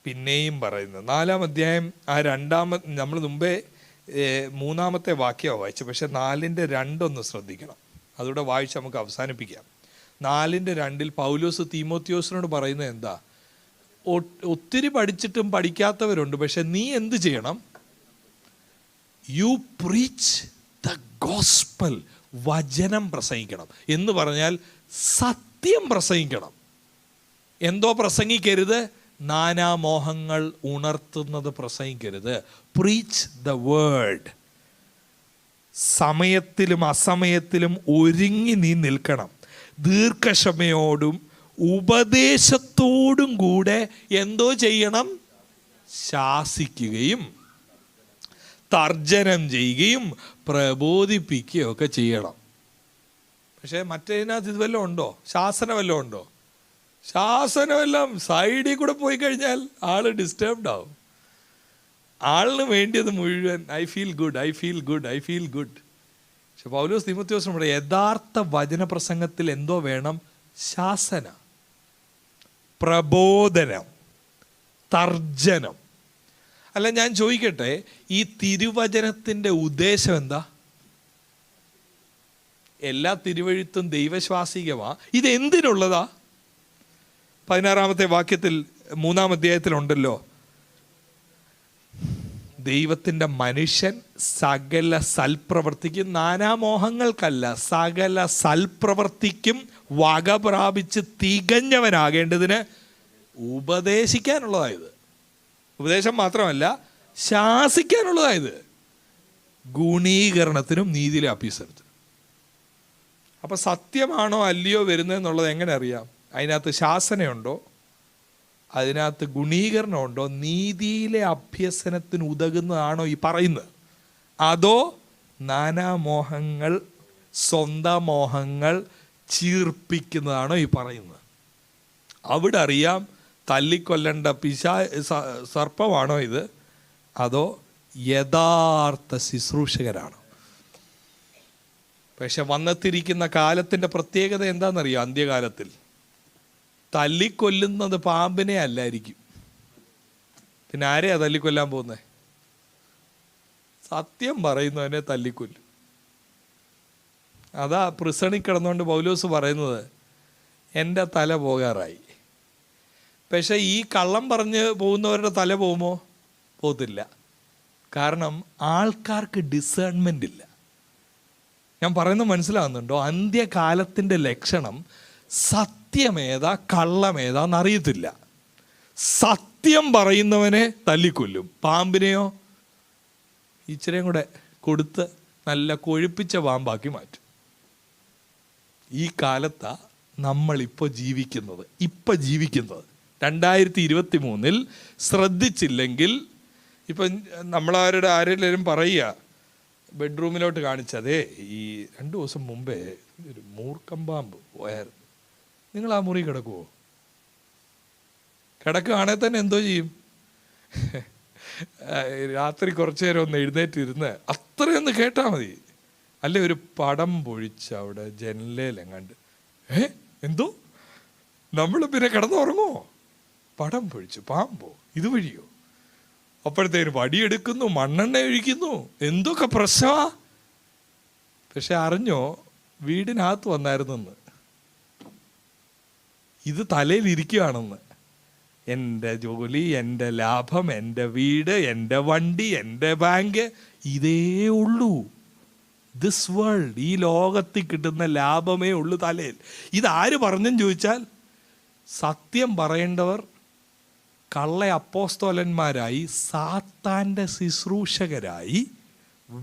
പിന്നെയും പറയുന്നത്. 4-ാം അധ്യായം ആ നമ്മൾ മുമ്പേ 3-ാമത്തെ വാക്യമാണ് വായിച്ചത്. പക്ഷെ 4-ന്റെ 2 ശ്രദ്ധിക്കണം. അതുകൂടെ വായിച്ച് നമുക്ക് അവസാനിപ്പിക്കാം. 4-ന്റെ 2 പൗലോസ് തീമോത്തിയോസിനോട് പറയുന്നത് എന്താ? ഒത്തിരി പഠിച്ചിട്ടും പഠിക്കാത്തവരുണ്ട്, പക്ഷെ നീ എന്ത് ചെയ്യണം? You preach the gospel. വചനം പ്രസംഗിക്കണം. എന്ന് പറഞ്ഞാൽ സത്യം പ്രസംഗിക്കണം. എന്തോ പ്രസംഗിക്കരുത്? നാനാമോഹങ്ങൾ ഉണർത്തുന്നത് പ്രസംഗിക്കരുത്. Preach the word. സമയത്തിലും അസമയത്തിലും ഒരുങ്ങി നീ നിൽക്കണം. ദീർഘക്ഷമയോടും ഉപദേശത്തോടും കൂടെ എന്തോ ചെയ്യണം? ശാസിക്കുകയും തർജ്ജനം ചെയ്യുകയും പ്രബോധിപ്പിക്കുകയും ഒക്കെ ചെയ്യണം. പക്ഷേ മറ്റേതിനകത്ത് ഇത് വല്ലതും ഉണ്ടോ? ശാസനം വല്ലതും ഉണ്ടോ? ശാസനമെല്ലാം സൈഡിൽ കൂടെ പോയി കഴിഞ്ഞാൽ ആള് ഡിസ്റ്റർബ്ഡ് ആവും. ആളിന് വേണ്ടിയത് മുഴുവൻ I feel good, I feel good, I feel good. പക്ഷെ പൗലോസ് തീമോത്തിയോസിനോട് യഥാർത്ഥ വചനപ്രസംഗത്തിൽ എന്തോ വേണം? ശാസന, പ്രബോധനം, തർജ്ജനം. അല്ല, ഞാൻ ചോദിക്കട്ടെ, ഈ തിരുവചനത്തിൻ്റെ ഉദ്ദേശം എന്താ? എല്ലാ തിരുവഴുത്തും ദൈവശ്വാസികമാ. ഇത് എന്തിനുള്ളതാ? 16-ാമത്തെ വാക്യത്തിൽ 3-ാം അധ്യായത്തിലുണ്ടല്ലോ, ദൈവത്തിൻ്റെ മനുഷ്യൻ സകല സൽപ്രവർത്തിക്കും, നാനാമോഹങ്ങൾക്കല്ല, സകല സൽപ്രവർത്തിക്കും വക പ്രാപിച്ച് തികഞ്ഞവനാകേണ്ടതിന് ഉപദേശിക്കാനുള്ളതായത്. ഉപദേശം മാത്രമല്ല, ശാസിക്കാനുള്ളതായത്, ഗുണീകരണത്തിനും നീതിയിലെ അഭ്യസനത്തിനും. അപ്പം സത്യമാണോ അല്ലയോ വരുന്നതെന്നുള്ളത് എങ്ങനെ അറിയാം? അതിനകത്ത് ശാസനയുണ്ടോ, അതിനകത്ത് ഗുണീകരണമുണ്ടോ, നീതിയിലെ അഭ്യസനത്തിന് ഉതകുന്നതാണോ ഈ പറയുന്നത്, അതോ നാനാമോഹങ്ങൾ, സ്വന്തം മോഹങ്ങൾ ചീർപ്പിക്കുന്നതാണോ ഈ പറയുന്നത്? അവിടെ അറിയാം തല്ലിക്കൊല്ലേണ്ട സർപ്പമാണോ ഇത്, അതോ യഥാർത്ഥ ശുശ്രൂഷകരാണോ? പക്ഷെ വന്നെത്തിരിക്കുന്ന കാലത്തിൻ്റെ പ്രത്യേകത എന്താണെന്നറിയോ? അന്ത്യകാലത്തിൽ തല്ലിക്കൊല്ലുന്നത് പാമ്പിനെ അല്ലായിരിക്കും. പിന്നെ ആരെയാ തല്ലിക്കൊല്ലാൻ പോകുന്നത്? സത്യം പറയുന്നവനെ തല്ലിക്കൊല്ലും. അതാ പ്രിസണിൽ കിടന്നുകൊണ്ട് പൗലോസ് പറയുന്നത്, എൻ്റെ തല പോകാറായി. പക്ഷെ ഈ കള്ളം പറഞ്ഞ് പോകുന്നവരുടെ തല പോകുമോ? പോകത്തില്ല. കാരണം ആൾക്കാർക്ക് ഡിസേൺമെൻ്റ് ഇല്ല. ഞാൻ പറയുന്നത് മനസ്സിലാകുന്നുണ്ടോ? അന്ത്യകാലത്തിൻ്റെ ലക്ഷണം സത്യമേതാ കള്ളമേതാന്നറിയത്തില്ല. സത്യം പറയുന്നവനെ തല്ലിക്കൊല്ലും, പാമ്പിനെയോ ഇച്ചിരിയും കൂടെ കൊടുത്ത് നല്ല കൊഴുപ്പിച്ച പാമ്പാക്കി മാറ്റും. ഈ കാലത്താണ് നമ്മളിപ്പോൾ ജീവിക്കുന്നത്. 2023 ശ്രദ്ധിച്ചില്ലെങ്കിൽ, ഇപ്പം നമ്മളാരുടെ ആരെങ്കിലും പറയുക, ബെഡ്റൂമിലോട്ട് കാണിച്ചതേ ഈ 2 ദിവസം മുമ്പേ ഒരു മൂർക്കമ്പാമ്പ് പോയായിരുന്നു, നിങ്ങൾ ആ മുറി കിടക്കുമോ? കിടക്കുകയാണെങ്കിൽ തന്നെ എന്തോ ചെയ്യും? രാത്രി കുറച്ചു നേരം ഒന്ന് എഴുന്നേറ്റിരുന്ന് അത്രയൊന്ന് കേട്ടാൽ മതി. അല്ലെ ഒരു പടം പൊഴിച്ച് അവിടെ ജനലേലെങ്ങാണ്ട്, എന്തോ നമ്മൾ പിന്നെ കിടന്നുറങ്ങുമോ? പടം പൊഴിച്ചു പാമ്പോ, ഇതുവഴിയോ? അപ്പോഴത്തേനും വടിയെടുക്കുന്നു, മണ്ണെണ്ണ ഒഴിക്കുന്നു, എന്തൊക്കെ പ്രശ്നമാ. പക്ഷെ അറിഞ്ഞോ, വീടിനകത്ത് വന്നായിരുന്നെന്ന്, ഇത് തലയിലിരിക്കുകയാണെന്ന്. എൻ്റെ ജോലി, എൻ്റെ ലാഭം, എൻ്റെ വീട്, എൻ്റെ വണ്ടി, എൻ്റെ ബാങ്ക്, ഇതേ ഉള്ളൂ. ദിസ് വേൾഡ്, ഈ ലോകത്തിൽ കിട്ടുന്ന ലാഭമേ ഉള്ളൂ തലയിൽ. ഇതാര് പറഞ്ഞെന്ന് ചോദിച്ചാൽ, സത്യം പറയേണ്ടവർ കള്ള അപ്പോസ്തോലന്മാരായി, സാത്താൻ്റെ ശുശ്രൂഷകരായി,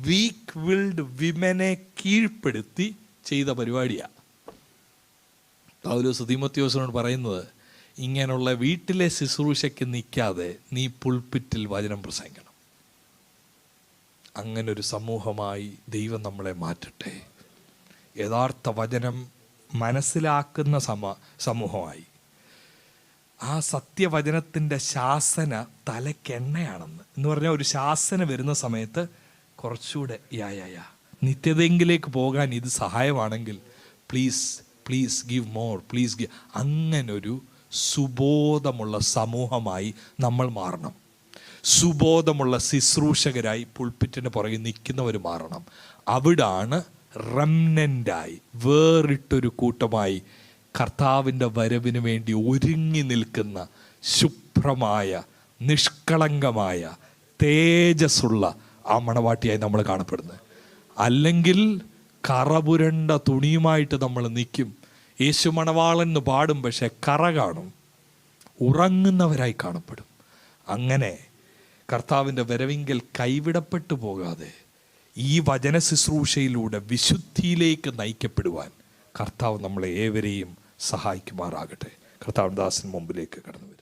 വീക്ക് വിൽഡ് വിമനെ കീഴ്പ്പെടുത്തി ചെയ്ത പരിപാടിയാണ്. പൗലോസ് തീമോഥെയോസിനോട് പറയുന്നത്, ഇങ്ങനെയുള്ള വീട്ടിലെ ശുശ്രൂഷയ്ക്ക് നിൽക്കാതെ നീ പുൾപിറ്റിൽ വചനം പ്രസംഗിക്കണം. അങ്ങനൊരു സമൂഹമായി ദൈവം നമ്മളെ മാറ്റട്ടെ. യഥാർത്ഥ വചനം മനസ്സിലാക്കുന്ന സമൂഹമായി. ആ സത്യവചനത്തിൻ്റെ ശാസന തലക്കെണ്ണയാണെന്ന് എന്ന് പറഞ്ഞാൽ, ഒരു ശാസന വരുന്ന സമയത്ത് കുറച്ചുകൂടെ നിത്യതയെങ്കിലേക്ക് പോകാൻ ഇത് സഹായമാണെങ്കിൽ please give more, please give. അങ്ങനൊരു സുബോധമുള്ള സമൂഹമായി നമ്മൾ മാറണം. സുബോധമുള്ള ശുശ്രൂഷകരായി പുൾപിറ്റിന് പുറകെ നിൽക്കുന്നവർ മാറണം. അവിടാണ് റെംനൻ്റായി, വേറിട്ടൊരു കൂട്ടമായി കർത്താവിൻ്റെ വരവിന് വേണ്ടി ഒരുങ്ങി നിൽക്കുന്ന ശുഭ്രമായ, നിഷ്കളങ്കമായ, തേജസ്സുള്ള ആ മണവാട്ടിയായി നമ്മൾ കാണപ്പെടുന്നത്. അല്ലെങ്കിൽ കറപുരണ്ട തുണിയുമായിട്ട് നമ്മൾ നിൽക്കും. യേശു മണവാളൻ എന്ന് പാടും, പക്ഷെ കറ കാണും, ഉറങ്ങുന്നവരായി കാണപ്പെടും. അങ്ങനെ കർത്താവിൻ്റെ വരവിങ്കൽ കൈവിടപ്പെട്ടു പോകാതെ ഈ വചന ശുശ്രൂഷയിലൂടെ വിശുദ്ധിയിലേക്ക് നയിക്കപ്പെടുവാൻ കർത്താവ് നമ്മളെ ഏവരെയും സഹായിക്കുമാറാകട്ടെ. കർത്താവ് ദാസൻ മുമ്പിലേക്ക് കടന്നു വരും.